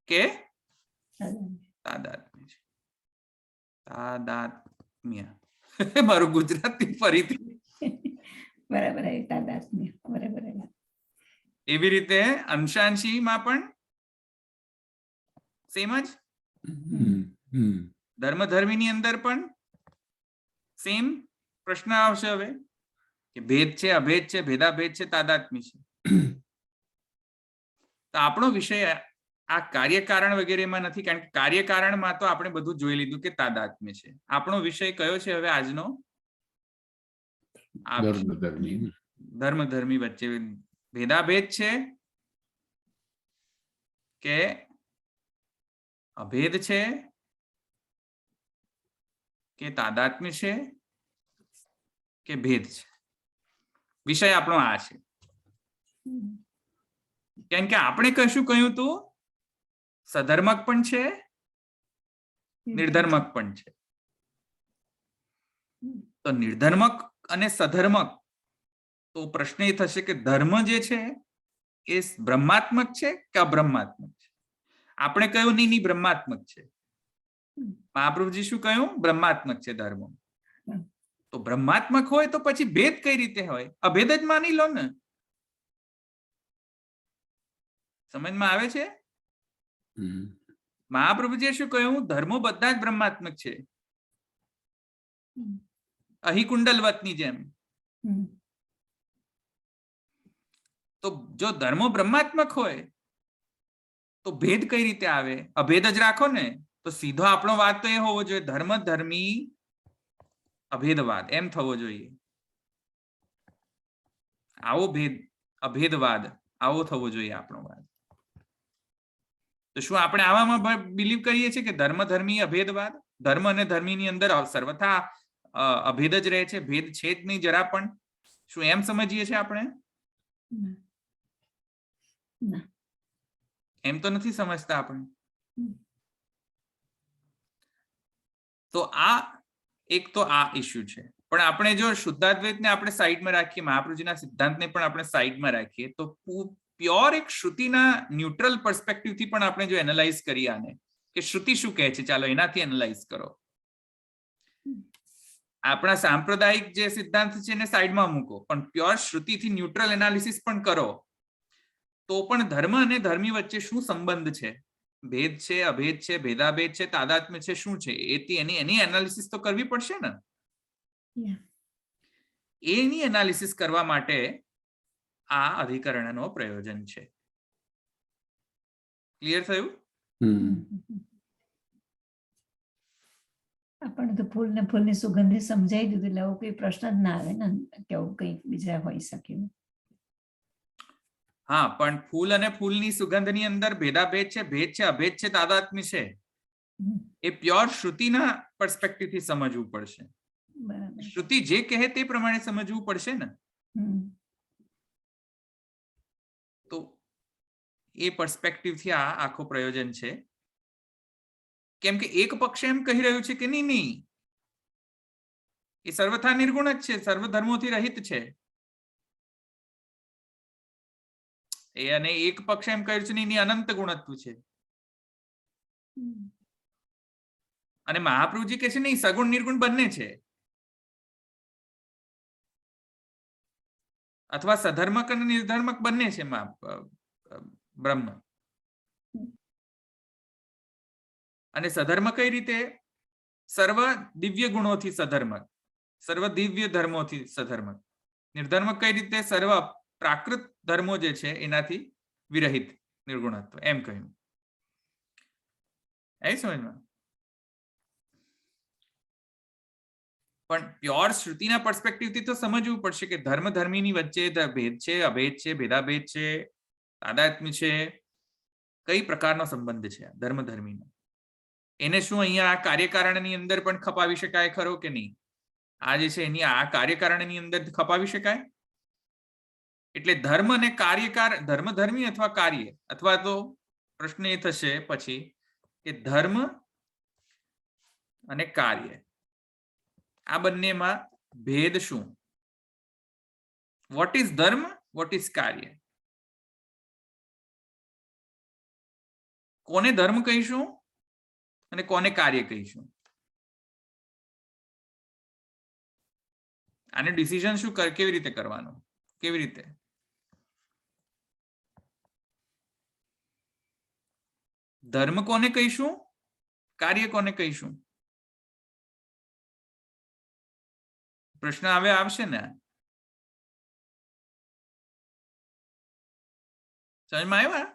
કે તાદાત્મ્ય છે? તાદાત્મ્ય મારું ગુજરાતી ફરીથી. બરાબર, તાદાત્મ્ય. બરાબર. એવી રીતે અંશાંશીમાં પણ સેમ જ. ધર્મધર્મીની અંદર પણ સેમ પ્રશ્ન આવશે હવે કે ભેદ છે, અભેદ છે, ભેદાભેદ છે, તાદાત્મ્ય છે. તો આપણો વિષય આ કાર્યકારણ વગેરેમાં નથી, કારણ કે કાર્યકારણમાં તો આપણે બધું જોઈ લીધું કે તાદાત્મ્ય છે. આપણો વિષય કયો છે હવે આજનો? ધર્મધર્મી વચ્ચે ભેદાભેદ છે કે અભેદ છે કે તાદાત્મ્ય છે કે ભેદ છે? વિષય આપણો આ છે. કેમ કે આપણે કશું કહ્યું તું સધર્મક પણ છે નિર્ધર્મક પણ છે. તો નિર્ધર્મક અને સધર્મક, તો પ્રશ્ન એ થશે કે ધર્મ જે છે એ બ્રહ્માત્મક છે કે અબ્રહ્માત્મક છે. આપણે કહ્યું નહીં બ્રહ્માત્મક છે. મહાપ્રભુજી શું કહ્યું? બ્રહ્માત્મક છે ધર્મ. તો બ્રહ્માત્મક હોય તો પછી ભેદ કઈ રીતે હોય? અભેદ જ માની લો ને. સમજમાં આવે છે? મહાપ્રભુજીએ શું કહ્યું? ધર્મો બધા જ બ્રહ્માત્મક છે, અહીં કુંડલવતની જેમ. તો જો ધર્મો બ્રહ્માત્મક હોય તો ભેદ કઈ રીતે આવે? અભેદ જ રાખો ને. તો સીધો આપણો વાત તો એ હોવો જોઈએ, ધર્મ ધર્મી અભેદવાદ એમ થવો જોઈએ. આવો ભેદ અભેદવાદ આવો થવો જોઈએ આપણો વાત. તો શું આપણે આવામાં બિલીવ કરીએ છીએ કે ધર્મ ધર્મી અભેદવાદ? ધર્મ અને ધર્મીની અંદર સર્વથા અભેદ જ રહે છે, ભેદ છે જ નહીં જરા પણ? શું એમ સમજીએ છીએ આપણે? એમ તો નથી સમજતા આપણે. તો આ એક તો આ ઇશ્યુ છે. પણ આપણે જો શુદ્ધાદ્વૈતને આપણે સાઈડમાં રાખીએ, મહાપ્રભુજીના સિદ્ધાંતને પણ આપણે સાઈડમાં રાખીએ, તો પ્યોર એક શ્રુતિના ન્યુટ્રલ પર્સપેક્ટિવથી પણ આપણે જો એનાલાઇઝ કરીએ આને, કે શ્રુતિ શું કહે છે, ચાલો એનાથી એનાલાઇઝ કરો. આપણા સાંપ્રદાયિક જે સિદ્ધાંત છે એને સાઈડમાં મૂકો, પણ પ્યોર શ્રુતિથી ન્યુટ્રલ એનાલિસિસ પણ કરો, તો પણ ધર્મ અને ધર્મી વચ્ચે શું સંબંધ છે, ભેદ છે, અભેદ છે, ભેદાભેદ છે, તાદાત્મ્ય છે, શું છે, એની એનાલિસિસ તો કરવી પડશે ને. એની એનાલિસિસ કરવા માટે આ અધિકરણનો પ્રયોજન છે. ક્લિયર થયું? આપણને તો ફૂલ ને ફૂલની સુગંધી સમજાઈ દીધું, એટલે આવો કોઈ પ્રશ્ન જ ના આવે ને કે આવું કંઈક બીજા હોઈ શકે. હા, પણ ફૂલ અને ફૂલની સુગંધની અંદર ભેદાભેદ છે, ભેદ છે, અભેદ છે, તાદાત્મ્ય છે, એ પ્યોર શ્રુતિના પર્સપેક્ટિવથી સમજવું પડશે. શ્રુતિ જે કહે તે પ્રમાણે સમજવું પડશે ને. તો એ પર્સપેક્ટિવથી આ આખો પ્રયોજન છે. કેમ કે એક પક્ષ એમ કહી રહ્યું છે કે નહીં, એ સર્વથા નિર્ગુણ જ છે, સર્વ ધર્મોથી રહિત છે. અને એક પક્ષ એમ કહ્યું છે નહીં, અનંત ગુણત્વ છે. અને મહાપ્રભુજી કહે છે નહીં, સગુણ નિર્ગુણ બંને છે, અથવા સધર્મક અને નિર્ધર્મક બંને છે બ્રહ્મ. અને સધર્મ કઈ રીતે? સર્વ દિવ્ય ગુણોથી સધર્મક, સર્વ દિવ્ય ધર્મોથી સધર્મક. નિર્ધર્મક કઈ રીતે? સર્વ પ્રાકૃત ધર્મો જે છે એનાથી વિરહિત નિર્ગુણત્વ, એમ કહ્યું. એ સમજમાં? પણ પ્યોર શ્રુતિના પર્સપેક્ટિવથી તો સમજવું પડશે કે ધર્મ ધર્મીની વચ્ચે ભેદ છે, અભેદ છે, ભેદાભેદ છે, તાદાત્મ્ય છે, કઈ પ્રકારનો સંબંધ છે ધર્મ ધર્મીનો. એને શું અહીંયા આ કાર્યકારણની અંદર પણ ખપાવી શકાય ખરો કે નહીં? આ જે છે એની આ કાર્યકારણની અંદર ખપાવી શકાય. એટલે ધર્મ અને કાર્યકાર, ધર્મ ધર્મી અથવા કાર્ય, અથવા તો પ્રશ્ન એ થશે પછી કે ધર્મ અને કાર્ય આ બંનેમાં ભેદ શું? વોટ ઇઝ ધર્મ, વોટ ઇઝ કાર્ય? કોને ધર્મ કહીશું અને કોને કાર્ય કહીશું? આને ડિસિઝન શું કેવી રીતે કરવાનું? કેવી રીતે? ધર્મ કોને કહીશું, કાર્ય કોને કહીશું? પ્રશ્ન હવે આવશે ને? સમજમાં આવ્યા?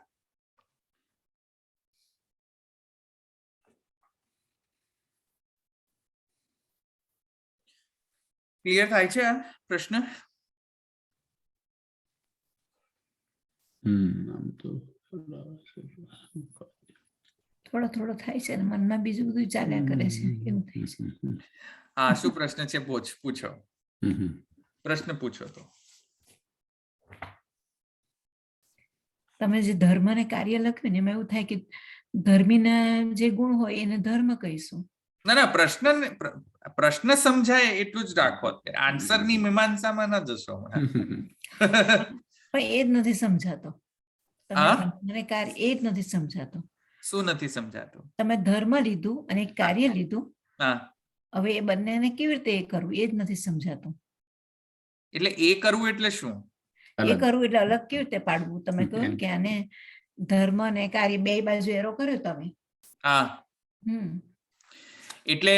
ક્લિયર થાય છે આ પ્રશ્ન? થોડો થોડો થાય છે, મનમાં બીજું બધું ચાલ્યા કરે છે, એવું થાય છે. હા, શું પ્રશ્ન છે? પૂછો. પ્રશ્ન પૂછો. તો તમે જે ધર્મ ને કાર્ય લખ્યું ને એમાં એવું થાય કે ધર્મીના જે ગુણ હોય એને ધર્મ કહીશું. ના પ્રશ્ન સમજાય એટલું જ રાખો. આન્સર ની મીમાંસામાં ન જશો હમણાં. પણ એ જ નથી સમજાતો. તમે હા? ધર્મ અને કાર્ય એ જ નથી સમજાતો. શું નથી સમજાતું? તમે ધર્મ લીધું અને કાર્ય લીધું, હા, હવે એ બંનેને કેવી રીતે એ કરવું એ જ નથી સમજાતું. એટલે એ કરવું એટલે શું? એ કરવું એટલે અલગ કેવી રીતે પાડવું? તમે કહ્યું કે આને ધર્મ અને કાર્ય બે બાજુ એરો કર્યો તમે. હા, હમ એટલે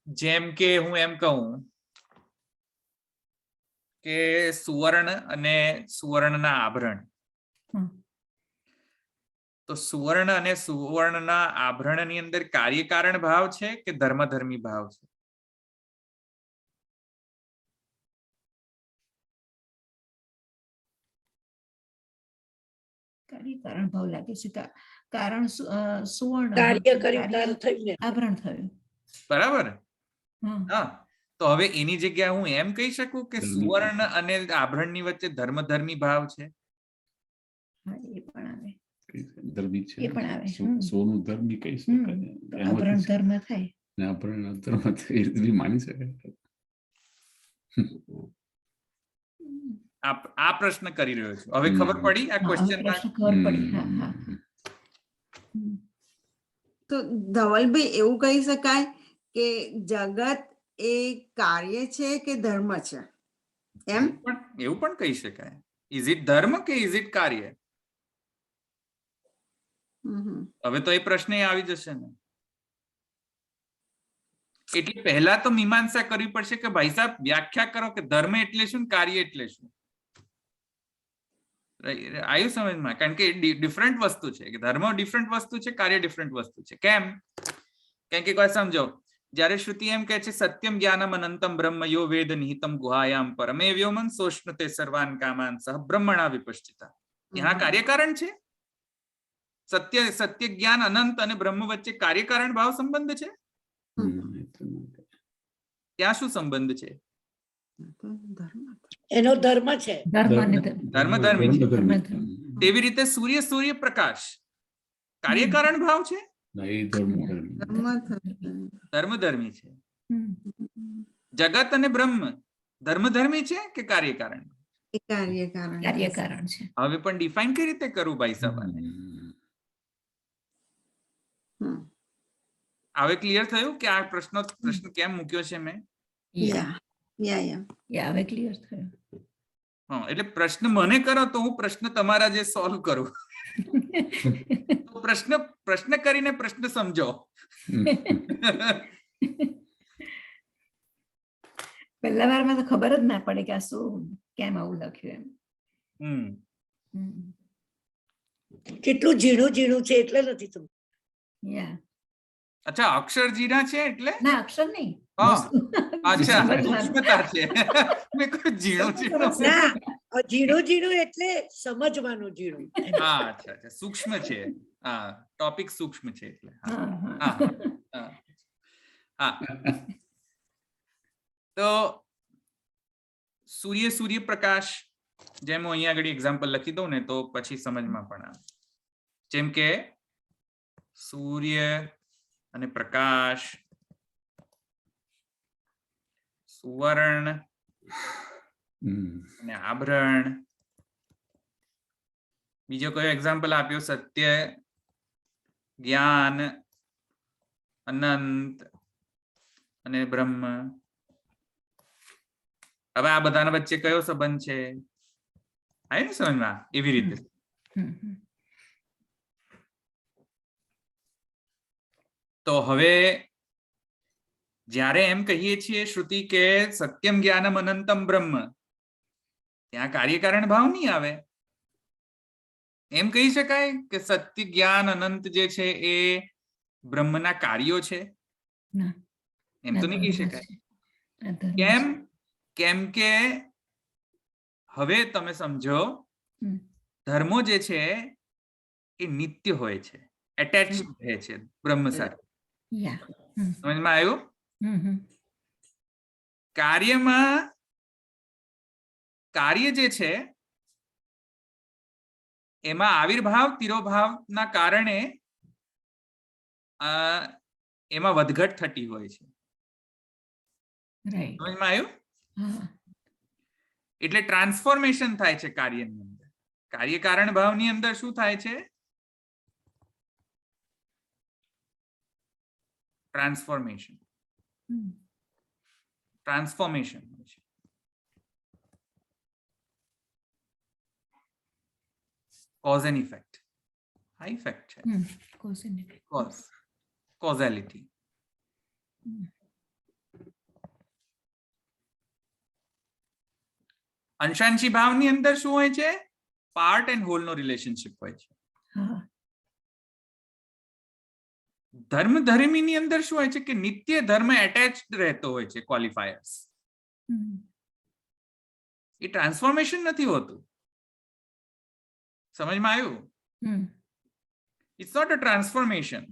જેમ કે હું એમ કહું કે સુવર્ણ અને સુવર્ણના આભરણ. હમ. તો સુવર્ણ અને સુવર્ણના આભરણની અંદર કાર્યકારણ ભાવ છે કે ધર્મધર્મી ભાવ છે? કાર્યકારણ ભાવ લાગે છે. કારણ સુવર્ણ કાર્ય કર્યું કાર્ય તાર થયું ને. આભરણ થયું. બરાબર. હમ. હા, તો હવે એની જગ્યાએ હું એમ કહી શકું કે સુવર્ણ અને આભરણની વચ્ચે ધર્મધર્મી ભાવ છે? હા, એ પણ આવે. ધર્મી છે. એ પણ આવે. સોનું ધર્મી કહી હમ. શકાય. તો આભરણ ધર્મ થાય. આભરણ ધર્મ થાય એ રીતે માની શકાય. આ પ્રશ્ન કરી રહ્યો છું. હવે ખબર પડી આ હા, હવે ક્વેશ્ચન? પ્રશ્ન ખબર પડી. હા હા. હમ. તો ધવલભાઈ એવું કહી શકાય કે જગત એ કાર્ય છે કે ધર્મ છે એમ? એવું પણ કહી શકાય. ઇઝ ઇટ ધર્મ કે ઇઝ ઇટ કાર્ય? હવે તો એ પ્રશ્ન આવી જશે ને. એટલે પહેલા તો મીમાંસા કરવી પડશે કે ભાઈ સાહેબ વ્યાખ્યા કરો કે ધર્મ એટલે શું, કાર્ય એટલે શું. આવ્યું સમજમાં? કારણ કે ડિફરન્ટ વસ્તુ છે. કે ધર્મ ડિફરન્ટ વસ્તુ છે, કાર્ય ડિફરન્ટ વસ્તુ છે. કેમ? કારણ કે કોઈ સમજો, જ્યારે શ્રુતિ એમ કહે છે સત્યમ જ્ઞાનમ અનંતમ બ્રહ્મ યો વેદ નિહિતમ ગુહાયામ પરમે વ્યોમન સોષ્ણતે સર્વાન કામાન સહ બ્રહ્મણા વિપશ્ચિતા. यहाँ કાર્યકારણ છે. સત્ય જ્ઞાન અનંત અને બ્રહ્મ વચ્ચે કાર્યકારણ ભાવ સંબંધ છે. ત્યાં શું સંબંધ છે? એનો ધર્મ છે. ધર્મધર્મી છે. તેવી રીતે સૂર્ય પ્રકાશ કાર્યકારણ ભાવ છે, ધર્મધર્મી છે. જગત અને બ્રહ્મ ધર્મધર્મી છે કે કાર્યકારણ? કાર્યકારણ છે. હવે પણ ડિફાઇન કઈ રીતે કરવું ભાઈ સાહેબ? હવે ક્લિયર થયું કે આ પ્રશ્ન કેમ મૂક્યો છે મેં? હવે ક્લિયર થયું. હા, એટલે પ્રશ્ન મને કરો તો હું પ્રશ્ન તમારા જે સોલ્વ કરું. તો પ્રશ્ન કરીને પ્રશ્ન સમજો. પહેલા વારમાં તો ખબર જ ના પડે કે આ શું, કેમ આવું લખ્યું એમ. કેટલું ઝીણું ઝીણું છે એટલે નથી સમજતું. યા. અચ્છા, અક્ષર જીરા છે એટલે? ના, અક્ષર નહીં. હા, અચ્છા, સમજવાનું. સૂક્ષ્મતા છે. મેં કહ્યું ઝીણું ઝીણું. ના, ઝીણું ઝીણું એટલે સમજવાનું ઝીણું. હા, અચ્છા, સૂક્ષ્મ છે. હા, ટોપિક સૂક્ષ્મ છે એટલે. હા, હા, હા. હા, હા. તો સૂર્ય પ્રકાશ, જેમ હું અહીંયા આગળ એક્ઝામ્પલ લખી દઉં ને તો પછી સમજમાં પણ આવે. જેમ કે સૂર્ય અને પ્રકાશ, સુવર્ણ અને આભરણ. બીજો કયો એક્ઝામ્પલ આપ્યો? સત્ય, જ્ઞાન, અનંત અને બ્રહ્મ. હવે આ બધાના વચ્ચે કયો સંબંધ છે? આવે ને સમજમાં? એવી રીતે તો હવે જ્યારે એમ કહીએ છીએ શ્રુતિ કે સત્યમ જ્ઞાનમ અનંતમ બ્રહ્મ, ત્યાં કાર્યકારણ ભાવ નહીં આવે. એમ કહી શકાય કે સત્ય જ્ઞાન અનંત જે છે એ બ્રહ્મના કાર્યો છે? એમ તો નહીં કહી શકાય. કેમ? કેમ કે હવે તમે સમજો, ધર્મો જે છે એ નિત્ય હોય છે, એટેચ રહે છે બ્રહ્મ સાથે. સમજમાં આવ્યું? કાર્ય જે છે એમાં આવિર્ભાવ તિરોભાવના કારણે એમાં વધઘટ થતી હોય છે. રાઈટ. સમજમાં આવ્યું? હા. એટલે ટ્રાન્સફોર્મેશન થાય છે કાર્યની અંદર. કાર્ય કારણ ભાવની અંદર શું થાય છે? ટ્રાન્સફોર્મેશન હોય છે. Cause and effect. આ ઇફેક્ટ છે. કોઝેલિટી. અંશાંશી ભાવની અંદર શું હોય છે? પાર્ટ એન્ડ હોલ નો રિલેશનશિપ હોય છે. ધર્મ ધર્મીની અંદર શું હોય છે કે નિત્ય ધર્મ એટેચ્ડ રહેતો હોય છે. ક્વોલિફાયર્સ. એ ટ્રાન્સફોર્મેશન નથી હોતું. સમજમાં આવ્યું? It's not a transformation.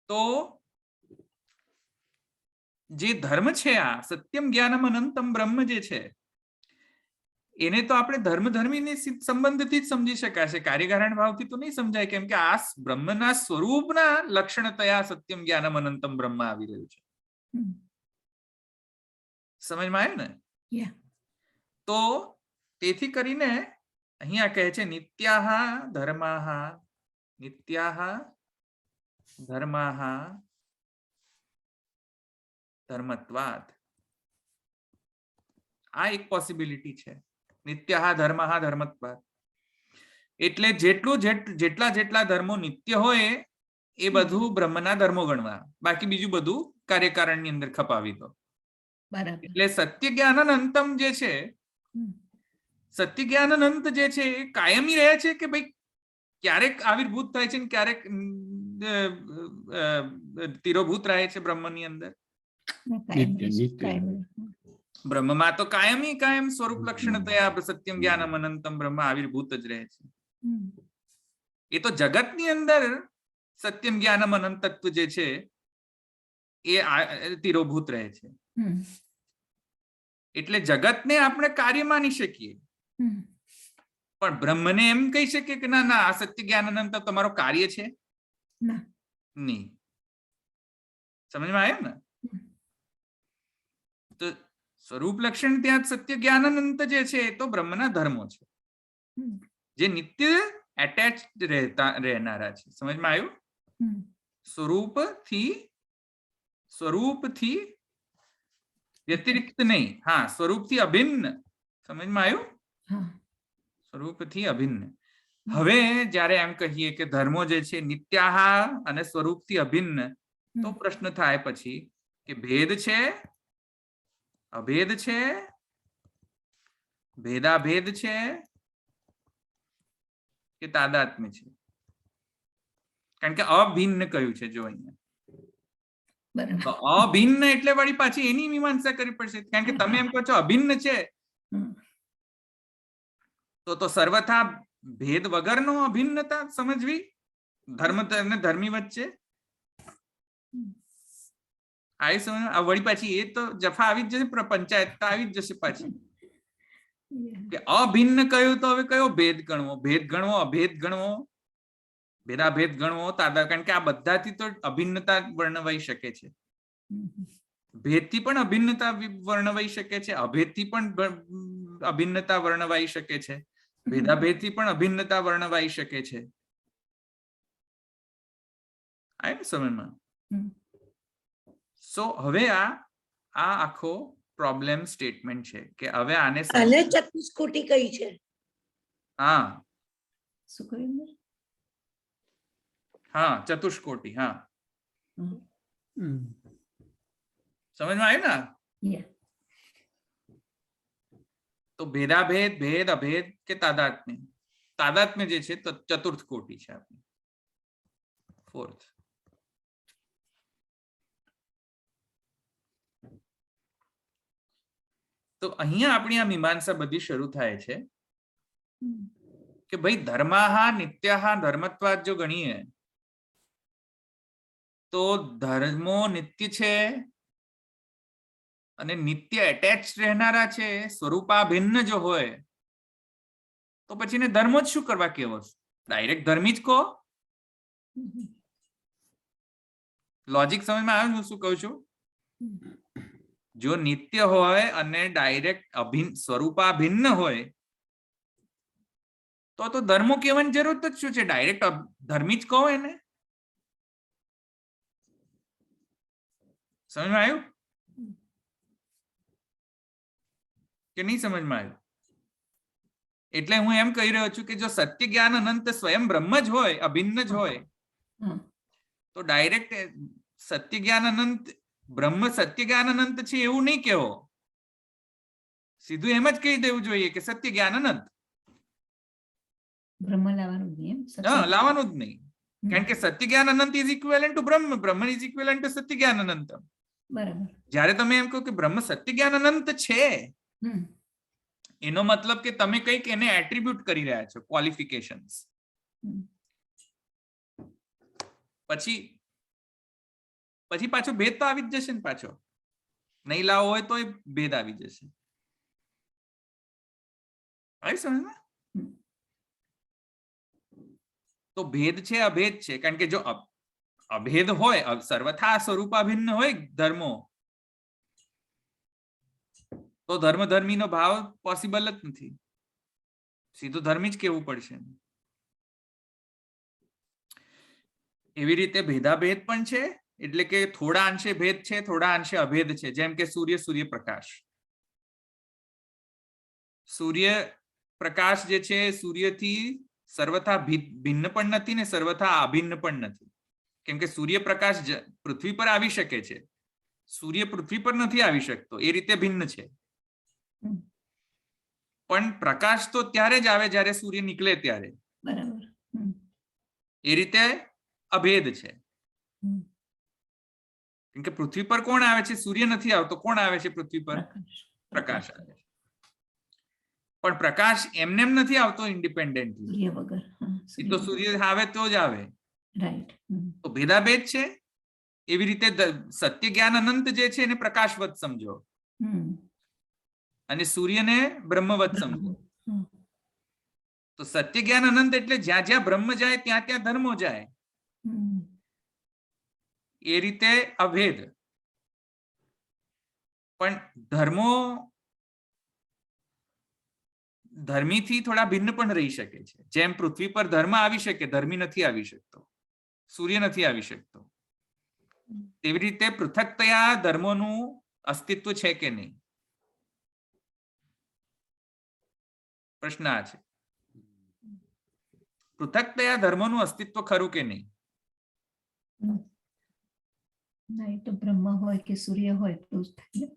તો જે ધર્મ છે, આ સત્યમ જ્ઞાનમ અનંતમ બ્રહ્મ જે છે, એને તો આપણે ધર્મ ધર્મીની સંબંધથી જ સમજી શકાશે. કાર્યકારણ ભાવથી તો નહીં સમજાય, કેમ કે આ બ્રહ્મના સ્વરૂપના લક્ષણતયા સત્યમ જ્ઞાનમ અનંતમ બ્રહ્મ આવી રહ્યું છે. સમજમાં આવ્યું ને? તો તેથી કરીને અહીંયા કહે છે નિત્યાહ ધર્માહ ધર્મત્વાદ. આ એક પોસિબિલિટી છે. નિત્યાહ ધર્માહ ધર્મત્વાદ એટલે જેટલા ધર્મો નિત્ય હોય એ બધું બ્રહ્મના ધર્મો ગણવા, બાકી બીજું બધું કાર્યકારણની અંદર ખપાવી દો. એટલે સત્ય જ્ઞાન અંતમ જે છે, સત્ય જ્ઞાન અંત જે છે એ કાયમી રહે છે કે ભાઈ ક્યારેક આવિર્ભૂત થાય છે ને ક્યારેક તિરોભૂત રહે છે બ્રહ્મની અંદર. બ્રહ્મમાં તો કાયમ સ્વરૂપ લક્ષણતયા સત્યમ જ્ઞાનમ અનંતમ બ્રહ્મ આવિર્ભૂત જ રહે છે. એ તો જગતની અંદર સત્યમ જ્ઞાનમ અનંત તત્વ જે છે એ તિરોભૂત રહે છે. એટલે જગતને આપણે કાર્ય માની શકીએ, પણ બ્રહ્મને એમ કહી શકીએ કે ના આ સત્ય જ્ઞાન અનંત તમારો કાર્ય છે નહીં. સમજમાં આવ્યું ને? તો સ્વરૂપ લક્ષણ ત્યાં સત્ય જ્ઞાન અનંત જે છે એ તો બ્રહ્મના ધર્મો છે, જે નિત્ય એટેચ્ડ રહેનારા છે. સમજમાં આવ્યું? સ્વરૂપથી વ્યતિરિક્ત નહીં. હા, સ્વરૂપથી અભિન્ન. સમજમાં આવ્યું? સ્વરૂપથી અભિન્ન. હવે જ્યારે એમ કહીએ કે ધર્મો જે છે નિત્યાહ અને સ્વરૂપથી અભિન્ન, તો પ્રશ્ન થાય પછી કે ભેદ છે, અભેદ છે, ભેદાભેદ છે કે તાદાત્મ્ય છે? કારણ કે અભિન્ન કહ્યું છે. જો અહીંયા અભિન્ન એટલે વળી પાછી એની મીમાંસા કરવી પડશે. કારણ કે તમે એમ કહો છો અભિન્ન છે, તો સર્વથા ભેદ વગરનો અભિન્નતા સમજવી ધર્મ અને ધર્મી વચ્ચે. આવી સમજ વળી પાછી એ તો જફા આવી જ જશે, પંચાયત આવી જ જશે પાછી. અભિન્ન કહ્યું તો હવે કયો ભેદ ગણવો? ભેદ ગણવો, અભેદ ગણવો, ભેદાભેદ ગણવો, તાદા? કારણ કે આ બધાથી તો અભિન્નતા વર્ણવાઈ શકે છે. ભેદથી પણ અભિન્નતા વર્ણવાઈ શકે છે, અભેદથી પણ અભિન્નતા વર્ણવાઈ શકે છે, ભેદાભેદથી પણ અભિન્નતા વર્ણવાઈ શકે છે. આવ્યું સમજમાં? સો હવે આ આખો પ્રોબ્લેમ સ્ટેટમેન્ટ છે કે હવે આને ચતુષ્કોટી કઈ છે? હા, શું કહ્યું? હા, ચતુષ્કોટી. હા, સમજમાં આવ્યું ને? તો ભેદાભેદ, ભેદ, અભેદ કે તાદાત્મ્ય? તાદાત્મ્ય જે છે તો ચતુર્થ કોટી છે આપણી, ફોર્થ. તો અહીંયા આપણી આ મીમાંસા બધી શરૂ થાય છે કે ભાઈ ધર્માહ નિત્યાહ ધર્મત્વાદ જો ગણીએ તો ધર્મો નિત્ય છે અને નિત્ય એટેચ રહેનારા છે. સ્વરૂપાભિન્ન જો હોય તો પછી એને ધર્મો જ શું કરવા કેવો? ડાયરેક્ટ ધર્મી જ કહો. લોજિક સમજમાં આવ્યું હું શું કહું છું? જો નિત્ય હોય અને ડાયરેક્ટ સ્વરૂપાભિન્ન હોય તો ધર્મો કહેવાની જરૂર જ શું છે? ડાયરેક્ટ ધર્મી જ કહો એને. સમજમાં આવ્યું કે નહીં સમજમાં આવ્યું? એટલે હું એમ કહી રહ્યો છું કે જો સત્ય જ્ઞાન અનંત સ્વયં બ્રહ્મ જ હોય, અભિન્ન જ હોય, તો ડાયરેક્ટ સત્ય જ્ઞાન અનંત બ્રહ્મ સત્ય જ્ઞાન અનંત છે એવું નહીં કહેવો. સીધું એમ જ કહી દેવું જોઈએ કે સત્ય જ્ઞાન અનંત. બ્રહ્મ લાવવાનું જ નહીં, હા, લાવવાનું જ નહીં. કારણ કે સત્ય જ્ઞાન અનંત ઇઝ ઇક્વિવેલન્ટ ટુ બ્રહ્મ, બ્રહ્મ ઇઝ ઇક્વિવેલન્ટ ટુ સત્ય જ્ઞાન અનંત. બરાબર. જ્યારે તમે એમ કહો કે બ્રહ્મ સત્ય જ્ઞાન અનંત છે, એનો મતલબ કે તમે કંઈક એને એટ્રીબ્યુટ કરી રહ્યા છો, ક્વોલિફિકેશન્સ. પછી પાછો ભેદ તો આવી જ જશે ને. પાછો નહીં લાવો હોય તો ભેદ આવી જશે. આવી સમજમાં? તો ભેદ છે અભેદ છે. કારણ કે જો અભેદ હોય, સર્વથા સ્વરૂપાભિન્ન હોય ધર્મો, તો ધર્મ ધર્મીનો ભાવ પોસિબલ જ નથી. સીધું ધર્મી જ કહેવું પડશે. એવી રીતે ભેદાભેદ પણ છે, એટલે કે થોડા અંશે ભેદ છે, થોડા અંશે અભેદ છે. જેમ કે સૂર્યપ્રકાશ. સૂર્યપ્રકાશ જે છે સૂર્યથી સર્વથા ભિન્ન પણ નથી ને સર્વથા અભિન્ન પણ નથી. કેમ કે સૂર્યપ્રકાશ પૃથ્વી પર આવી શકે છે, સૂર્ય પૃથ્વી પર નથી આવી શકતો, એ રીતે ભિન્ન છે. પણ પ્રકાશ તો ત્યારે જ આવે જ્યારે સૂર્ય નીકળે ત્યારે. બરાબર. એ રીતે અભેદ છે. કેમ કે પૃથ્વી પર કોણ આવે છે? સૂર્ય નથી આવતો. કોણ આવે છે પૃથ્વી પર? પ્રકાશ આવે છે. પણ પ્રકાશ એમને એમ નથી આવતો ઇન્ડિપેન્ડન્ટલી. સૂર્ય વગર. એ તો સૂર્ય આવે તો જ આવે. રાઈટ. તો ભેદાભેદ છે. એવી રીતે સત્ય જ્ઞાન અનંત જે છે એને પ્રકાશવત સમજો અને સૂર્યને બ્રહ્મવત સમજો. તો સત્ય જ્ઞાન અનંત એટલે જ્યાં જ્યાં બ્રહ્મ જાય ત્યાં ત્યાં ધર્મો જાય. એ રીતે અભેદ. પણ ધર્મો ધર્મીથી થોડા ભિન્ન પણ રહી શકે છે. જેમ પૃથ્વી પર ધર્મ આવી શકે, ધર્મી નથી આવી શકતો, સૂર્ય નથી આવી શકતો. તેવી રીતે પૃથક્તયા ધર્મોનું અસ્તિત્વ છે કે નહીં? પ્રશ્ન આ છે. પૃથક્તયા ધર્મોનું અસ્તિત્વ ખરું કે નહીં? ના, એ તો બ્રહ્મ હોય કે સૂર્ય હોય તો જ થાય.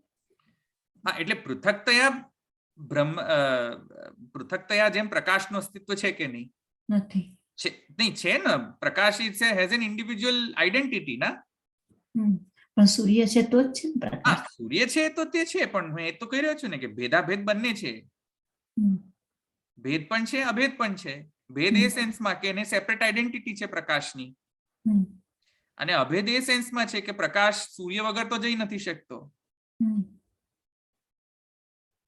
હા, એટલે પૃથક્તયા જેમ પ્રકાશનું અસ્તિત્વ છે કે નહીં? નથી. નહીં છે ને. પ્રકાશ હેઝ એન ઇન્ડિવિડ્યુઅલ આઈડેન્ટિટી ના. પણ સૂર્ય છે તો જ છે ને પ્રકાશ. સૂર્ય છે તો તે છે, પણ હું એ તો કહી રહ્યો છું ને કે ભેદાભેદ બંને છે. ભેદ પણ છે, અભેદ પણ છે. ભેદ એ સેન્સમાં કે એને સેપરેટ આઈડેન્ટિટી છે પ્રકાશની, અને અભેદ એ સેન્સમાં છે કે પ્રકાશ સૂર્ય વગર તો જઈ નથી શકતો.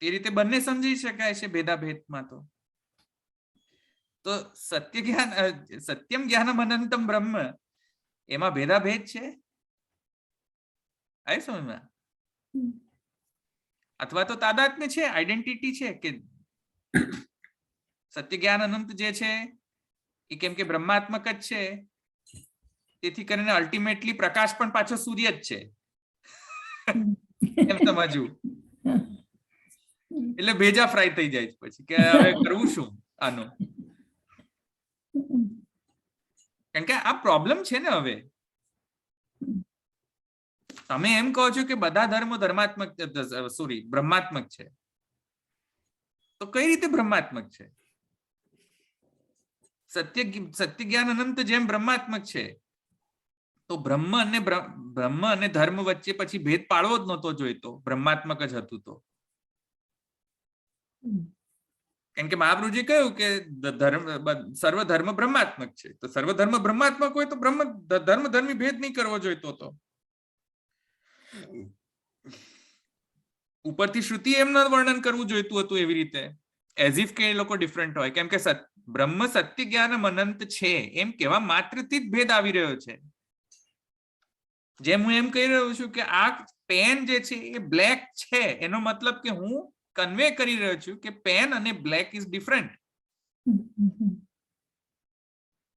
એ રીતે બંને સમજી શકાય છે ભેદાભેદમાં. તો સત્યમ જ્ઞાનમ અનંતમ બ્રહ્મ, એમાં ભેદાભેદ છે. આવી સમજમાં? અથવા તો તાદાત્મ્ય છે, આઈડેન્ટિટી છે કે સત્ય જ્ઞાન અનંત જે છે એ કેમ કે બ્રહ્માત્મક જ છે, તેથી કરીને અલ્ટિમેટલી પ્રકાશ પણ પાછો સૂર્ય જ છે એમ સમજવું. એટલે ભેજા ફ્રાય થઈ જાય પછી કે હવે કરવું શું આનું? કારણ કે આ પ્રોબ્લેમ છે ને. હવે તમે એમ કહો છો કે બધા ધર્મો બ્રહ્માત્મક છે, તો કઈ રીતે બ્રહ્માત્મક છે? સત્ય જ્ઞાન અનંત જેમ બ્રહ્માત્મક છે, તો બ્રહ્મ અને ધર્મ વચ્ચે પછી ભેદ પાડવો જ નહોતો જોઈતો, બ્રહ્માત્મક જ હતું તો. કેમ કે મહાપ્રભુજી કહ્યું કે સર્વ ધર્મ બ્રહ્માત્મક છે, તો સર્વ ધર્મ બ્રહ્માત્મક હોય તો ધર્મ ધર્મી ભેદ નહીં કરવો જોઈતો હતો. ઉપરથી શ્રુતિ એમ ન વર્ણન કરવું જોઈતું હતું એવી રીતે એઝ ઇફ કે એ લોકો ડિફરન્ટ હોય, કેમ કે બ્રહ્મ સત્ય જ્ઞાનમ અનંત છે એમ કહેવા માત્રથી જ ભેદ આવી રહ્યો છે. જેમ હું એમ કહી રહ્યો છું કે આ પેન જે છે એ બ્લેક છે, એનો મતલબ કે હું કન્વે કરી રહ્યો છું કે પેન અને બ્લેક ઇઝ ડિફરન્ટ,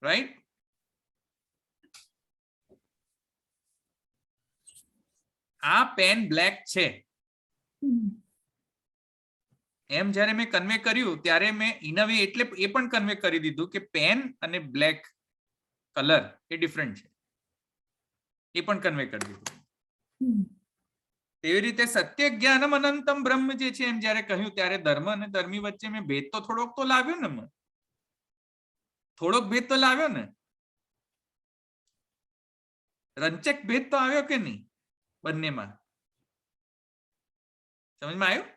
રાઈટ? આ પેન બ્લેક છે એમ જ્યારે મેં કન્વે કર્યું ત્યારે મેં ઇન અ વે એટલે એ પણ કન્વે કરી દીધું કે પેન અને બ્લેક કલર એ ડિફરન્ટ છે, એ પણ કન્વે કરી દીધું. તેવી રીતે સત્ય જ્ઞાનમ અનંતમ બ્રહ્મ જે છે એમ જ્યારે કહ્યું ત્યારે ધર્મ અને ધર્મી વચ્ચે મેં ભેદ તો થોડોક તો લાવ્યો ને, થોડોક ભેદ તો લાવ્યો ને, રંચક ભેદ તો આવ્યો કે નહીં બંનેમાં? સમજમાં આવ્યું?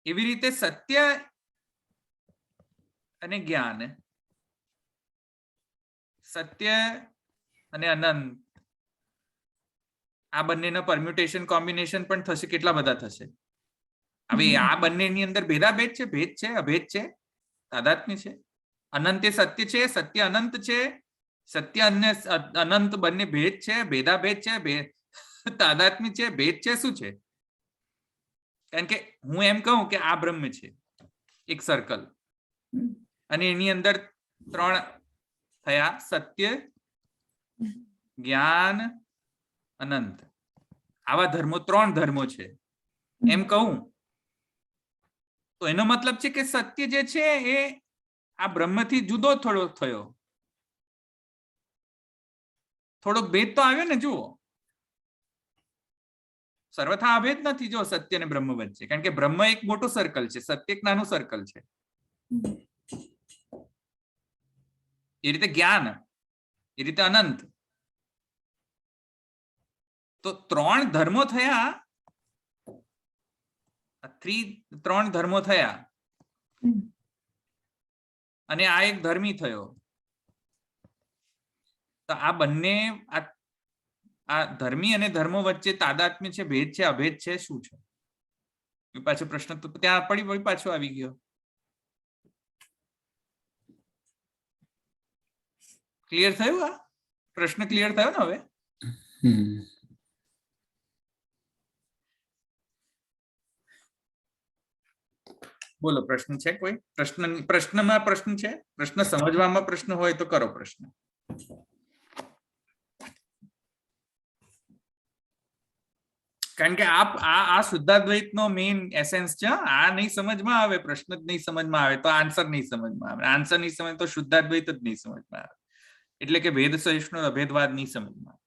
એવી રીતે સત્ય અને જ્ઞાન, સત્ય અને અનંત, આ બંનેના પરમ્યુટેશન કોમ્બિનેશન પણ થશે, કેટલા બધા થશે. હવે આ બંનેની અંદર ભેદાભેદ છે, ભેદ છે, અભેદ છે, તાદાત્મ્ય છે. અનંત એ સત્ય છે, સત્ય અનંત છે, સત્ય અને અનંત બંને ભેદ છે, ભેદાભેદ છે, તાદાત્મ્ય છે, ભેદ છે. શું છે? કારણ કે હું એમ કહું કે આ બ્રહ્મ છે એક સર્કલ, અને એની અંદર ત્રણ થયા, સત્ય, જ્ઞાન, અનંત. આવા ધર્મો, ત્રણ ધર્મો છે એમ કહું તો એનો મતલબ છે કે સત્ય જે છે એ આ બ્રહ્મથી જુદો થોડો થયો, થોડોક ભેદ તો આવ્યો ને. જુઓ, સર્વથા અભેદ નથી જો સત્ય અને બ્રહ્મ વચ્ચે, કારણ કે બ્રહ્મ એક મોટું સર્કલ છે, સત્ય એક નાનું સર્કલ છે. એ રીતે જ્ઞાન, એ રીતે અનંત. તો ત્રણ ધર્મો થયા, ત્રણ ધર્મો થયા, અને આ એક ધર્મી થયો. તો આ બંને આ ધર્મી અને ધર્મો વચ્ચે તાદાત્મ્ય છે, ભેદ છે, અભેદ છે, શું છે? એ પાછો પ્રશ્ન તો ત્યાં પડી પાછો આવી ગયો. ક્લિયર થયું? આ પ્રશ્ન ક્લિયર થયો ને હવે? બોલો, પ્રશ્ન છે કોઈ? પ્રશ્નમાં પ્રશ્ન છે? પ્રશ્ન સમજવામાં પ્રશ્ન હોય તો કરો પ્રશ્ન. કારણ કે આ શુદ્ધાદ્વૈત નો મેઇન એસેન્સ છે. આ નહીં સમજમાં આવે, પ્રશ્ન જ નહીં સમજમાં આવે તો આન્સર નહીં સમજમાં આવે, આન્સર નહીં સમજ તો શુદ્ધાદ્વૈત જ નહીં સમજમાં આવે, એટલે કે ભેદ સહિષ્ણુ અભેદવાદ નહીં સમજમાં આવે.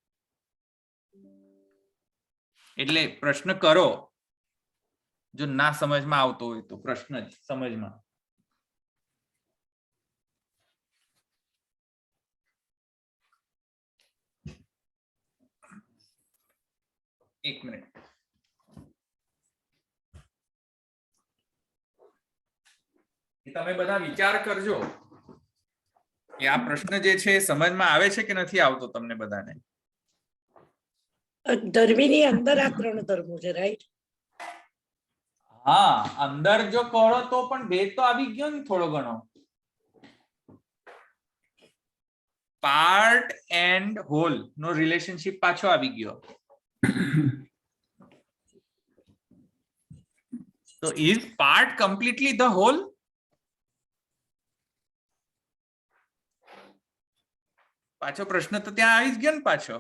એટલે પ્રશ્ન કરો, જો ના સમજમાં આવતો હોય તો પ્રશ્ન જ સમજમાં. એક મિનિટ. તમે બધા વિચાર કરજો કે આ પ્રશ્ન જે છે સમજમાં આવે છે કે નથી આવતો તમને બધાને? ધર્મીની અંદર આ ત્રણ ધર્મો છે, રાઈટ? હા, અંદર જો કરો તો પણ ભેદ તો આવી ગયો ને થોડો ઘણો. પાર્ટ એન્ડ હોલ નો રિલેશનશિપ પાછો આવી ગયો. તો is part completely the whole? પાછો પ્રશ્ન તો ત્યાં આવી જ ગયો ને પાછો.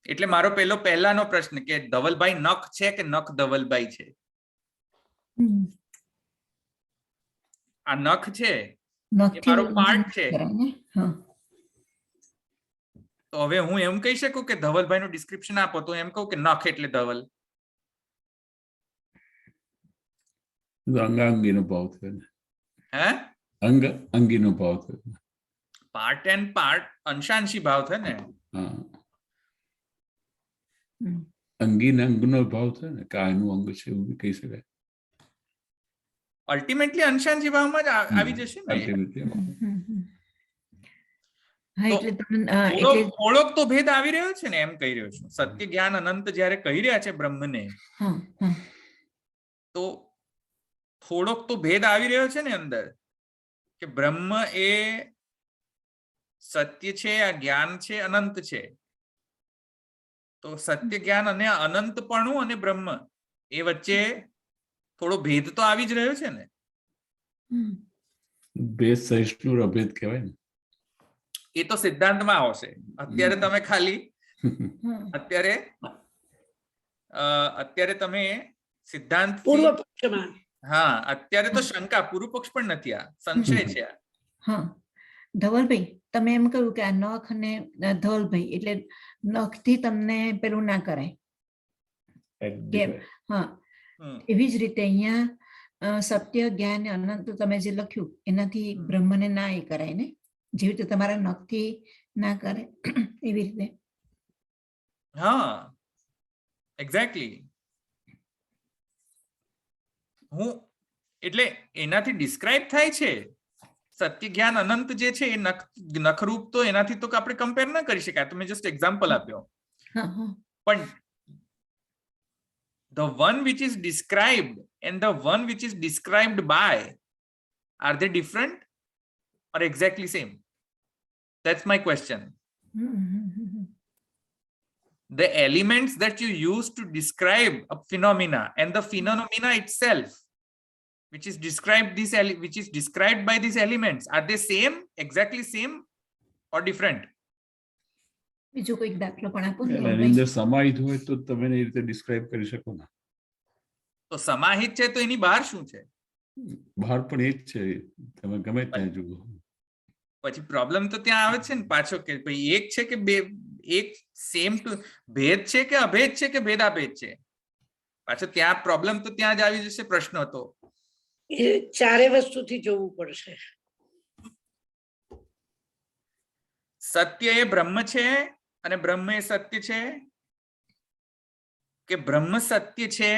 એટલે મારો પહેલાનો પ્રશ્ન કે ધવલભાઈ નખ છે કે નખ ધવલભાઈ છે? આ નખ છે, એ મારો પાર્ટ છે. તો હવે હું એમ કહી શકું કે ધવલભાઈ નું ડિસ્ક્રિપ્શન આપો તો એમ કહું કે નખ એટલે ધવલ. અંગાંગીનો ભાવ થયો ને? હે, અંગીનો ભાવ થયો. પાર્ટ એન્ડ પાર્ટ અંશાંશી ભાવ થાય ને. હા, અંગીને અંગનો ભાવ થાય ને, કાયનું અંગ છે એવું બી કહી શકાય. અલ્ટિમેટલી અંશાંશી ભાવમાં જ આવી જશે ને. હા તો એટલે તમને એટલે થોડોક તો ભેદ આવી રહ્યો છે ને, એમ કહી રહ્યો છું. સત્ય જ્ઞાન અનંત જયારે કહી રહ્યા છે બ્રહ્મને, હા હા તો થોડોક તો ભેદ આવી રહ્યો છે ને અંદર, કે બ્રહ્મ એ સત્ય છે, આ જ્ઞાન છે, અનંત છે. તો સત્ય જ્ઞાન અને અનંતપણું અને બ્રહ્મ એ વચ્ચે થોડો ભેદ તો આવી જ રહ્યો છે ને. હમ. ભેદ સહિષ્ણુ અભેદ કહેવાય ને. એ તો સિદ્ધાંતમાં આવશે. અત્યારે તમે ખાલી હા. અત્યારે તમે સિદ્ધાંત, પૂર્વ પક્ષમાં હા અત્યારે તો શંકા, પૂર્વ પક્ષ પણ નથી, આ સંશય છે. આ હા ધવલભાઈ, તમે એમ કહ્યું કે આ નખ અને ધવલભાઈ એટલે નખથી તમને પેલું ના કરાય કેમ? હા હમ. એવી જ રીતે અહીંયા સત્ય જ્ઞાન અનંત તમે જે લખ્યું એનાથી બ્રહ્મને ના એ કરાય ને, જેવી રીતે તમારા નખથી ના કરે એવી રીતે. હા એક્ઝેક્ટલી. હું એટલે એનાથી ડિસ્ક્રાઇબ થાય છે. સત્ય જ્ઞાન અનંત જે છે એ નખરૂપ તો એનાથી તો આપણે કમ્પેર ના કરી શકાય. તમે જસ્ટ એક્ઝામ્પલ આપ્યો. હા હા પણ the one which is described and the one which is described by, are they different or exactly same? That's my question. The elements that you use to describe a phenomena and the phenomena itself which is described which is described by these elements, are they same, exactly same or different? બીજો કોઈક દાખલો પણ આપો ને એની ધવલભાઈ. અંદર સમાહિત હોય તો તમે એ રીતે ડિસ્ક્રાઇબ કરી શકો ને. તો સમાહિત છે તો એની બહાર શું છે? બહાર પણ એ જ છે, તમે ગમે ત્યાં જુઓ. પછી પ્રોબ્લેમ તો ત્યાં આવે છે ને પાછો, કે ભાઈ એક છે કે બે, એક સેમ ટુ ભેદ છે કે અભેદ છે કે ભેદાભેદ છે? પાછો ત્યાં પ્રોબ્લેમ તો ત્યાં જ આવી જશે. પ્રશ્ન હતો એ ચારે વસ્તુથી જોવું પડશે. સત્ય એ બ્રહ્મ છે અને બ્રહ્મ એ સત્ય છે, કે બ્રહ્મ સત્ય છે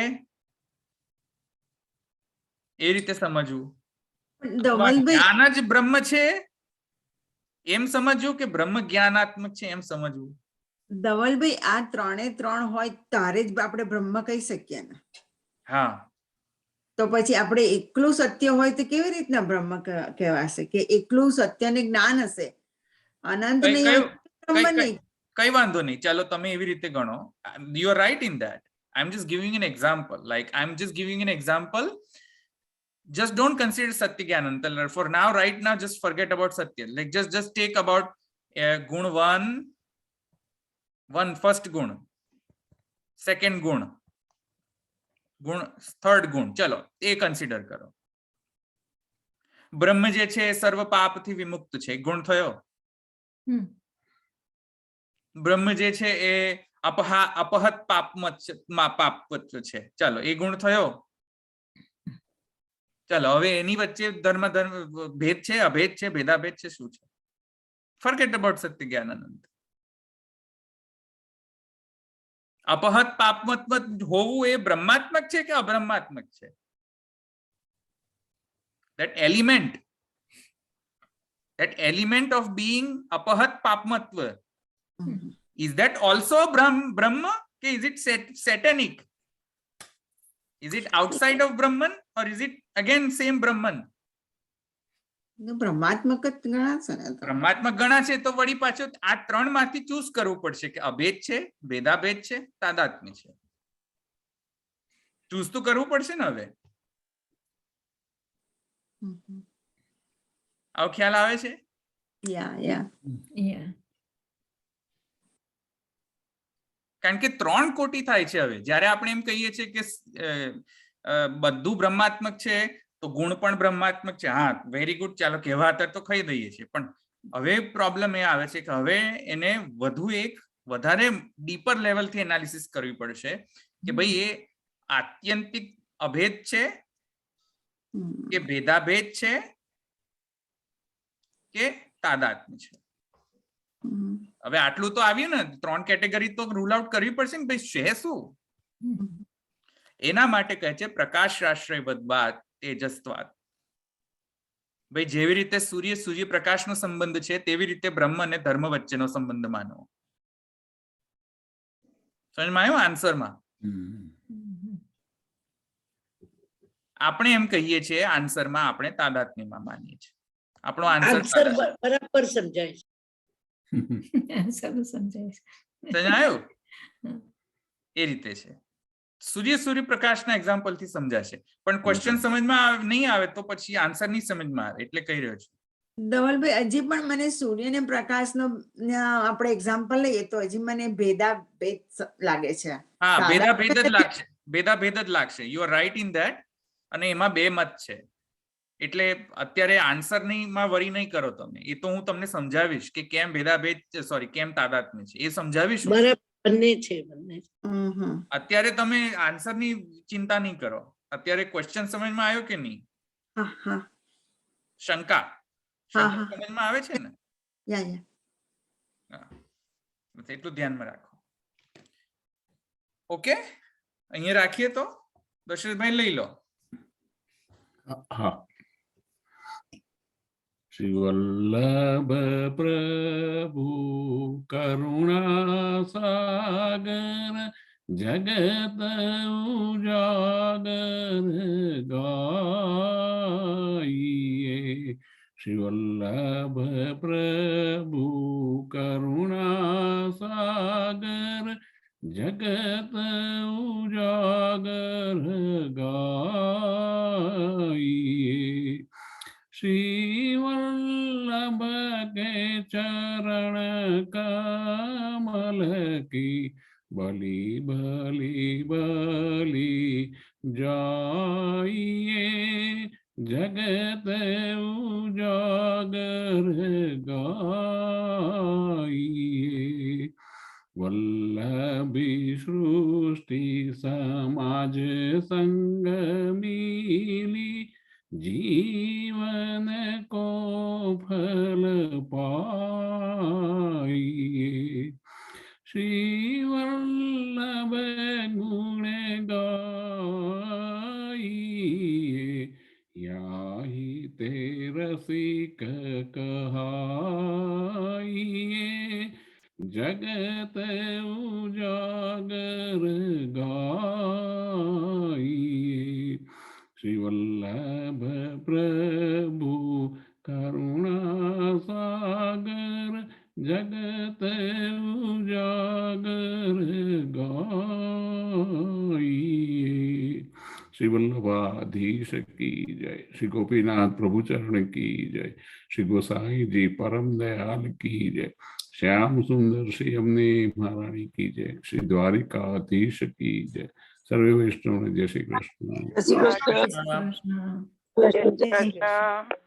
એ રીતે સમજવું? ધવલભાઈ જ્ઞાન જ બ્રહ્મ છે એમ સમજવું કે બ્રહ્મ જ્ઞાનાત્મક છે એમ સમજવું? ધવલભાઈ આ ત્રણે ત્રણ હોય તારે જ આપણે બ્રહ્મ કહી શકીએ ને. હા તો પછી આપણે એકલું સત્ય હોય તો કેવી રીતના બ્રહ્મ કહેવાશે? કે એકલું સત્યને જ્ઞાન હશે, અનંત નહીં હોય તો બ્રહ્મ નહીં. કઈ વાંધો નહીં, ચાલો તમે એવી રીતે ગણો. You are right in that. I'm just giving an example. Like I'm just giving an example. Just don't consider Satya Gyanantal. For now, right now, just forget about Satya. Like just take about gun one first gun, second gun, third gun. ચલો એ consider કરો. બ્રહ્મ જે છે સર્વ પાપથી વિમુક્ત છે, ગુણ થયો. બ્રહ્મ જે છે એ અપહત પાપમત્વ છે, ચાલો એ ગુણ થયો. ચાલો હવે એની વચ્ચે ધર્મ ભેદ છે, અભેદ છે, ભેદાભેદ છે, શું છે? ફોરગેટ અબાઉટ સત્ય જ્ઞાનાનંદ. અપહત પાપમત્વ હોવું એ બ્રહ્માત્મક છે કે અબ્રહ્માત્મક છે? that element of being apahat papmatva, is that also brahma? Is it satanic? Is it outside of brahman or is it again same brahman? બ્રહ્માત્મક જ ગણાશે ને. બ્રહ્માત્મક ગણા છે તો વળી પાછો આ ત્રણ માંથી ચૂઝ કરવું પડશે કે અભેદ છે, ભેદાભેદ છે, તાદાત્મ્ય છે. ચૂઝ તો કરવું પડશે ને. હવે આવો ખ્યાલ આવે છે? કારણ કે ત્રણ કોટી થાય છે. હવે જયારે આપણે એમ કહીએ છીએ કે બધું બ્રહ્માત્મક છે તો ગુણ પણ બ્રહ્માત્મક છે, હા વેરી ગુડ, ચાલો કહેવાતા તો કહી દઈએ છીએ. પણ હવે પ્રોબ્લેમ એ આવે છે કે હવે એને વધુ એક વધારે ડીપર લેવલથી એનાલિસિસ કરવી પડશે કે ભાઈ એ આત્યંતિક અભેદ છે કે ભેદાભેદ છે કે તાદાત્મ્ય છે. હવે આટલું તો આવ્યું ને, ત્રણ કેટેગરી તો રૂલ આઉટ કરવી પડશે ને ભાઈ છે શું. એના માટે કહે છે પ્રકાશ રાશ્રય વદબાદ તેજસ્વાદ. ભાઈ જેવી રીતે સૂર્ય સૂર્યપ્રકાશનો સંબંધ છે તેવી રીતે બ્રહ્મ અને ધર્મ વચ્ચેનો સંબંધ માનવો. સમજમાં આવ્યું? આન્સરમાં આપણે એમ કહીએ છીએ, આન્સરમાં આપણે તાદાત્મ્યમાં માનીએ છીએ. આપણો આન્સર બરાબર સમજાય છે. સારું સમજાય છે. સમજાયું? એ રીતે છે. સૂર્યપ્રકાશના એક્ઝામ્પલ થી સમજાશે, પણ ક્વેશ્ચન સમજમાં નહીં આવે તો પછી આન્સર નહીં સમજમાં આવે, એટલે કહી રહ્યો છું. ધવલભાઈ, હજી પણ મને સૂર્ય ને પ્રકાશનો આપણે એક્ઝામ્પલ લઈએ તો હજી મને ભેદ લાગે છે. હા, ભેદ જ લાગશે. ભેદ જ લાગશે. You are right in that. અને એમાં બે મત છે, એટલે અત્યારે આન્સર માં વરી નહીં કરો તમે. એ તો હું તમને સમજાવીશ કે કેમ કેમ તાદાત્મ્ય છે, એ સમજાવીશ. બંને છે. અત્યારે તમે આન્સર ની ચિંતા નહીં કરો. અત્યારે ક્વેશ્ચન સમજમાં આવ્યો કે નહીં? શંકા સમજમાં આવે છે ને? એટલું ધ્યાનમાં રાખો. ઓકે, અહીંયા રાખીએ તો દશરથભાઈ લઈ લો. હા. શ્રી વલ્લભ પ્રભુ કરુણા સાગર જગત ઉજાગર ગાઈએ. શ્રી વલ્લભ પ્રભુ કરુણા સાગર જગત ઉજાગર ગાઈએ. શ્રી વલ્લભ કે ચરણ કમલ કી બલી બલી બલી જાઈએ. જગત ઉજાગર ગાઈએ. વલ્લભી સૃષ્ટિ સમાજ સંગ મિલી जीवन को फल पाइए. श्री वल्लभ गुण गाइए. याहि ते रसिक कहाइए. जगत उजागर गाइए. श्री वल्लभ प्रभु करुणा सागर जगत उजागर गाइए. श्री वल्लभाधीश की जय. श्री गोपीनाथ प्रभु चरण की जय. श्री गोसाई जी परम दयाल की जय. श्याम सुंदर श्री अम्ने महारानी की जय. श्री द्वारिकाधीश की जय. सर्वे वैष्णव जय श्री कृष्ण. જય શ્રી કૃષ્ણ.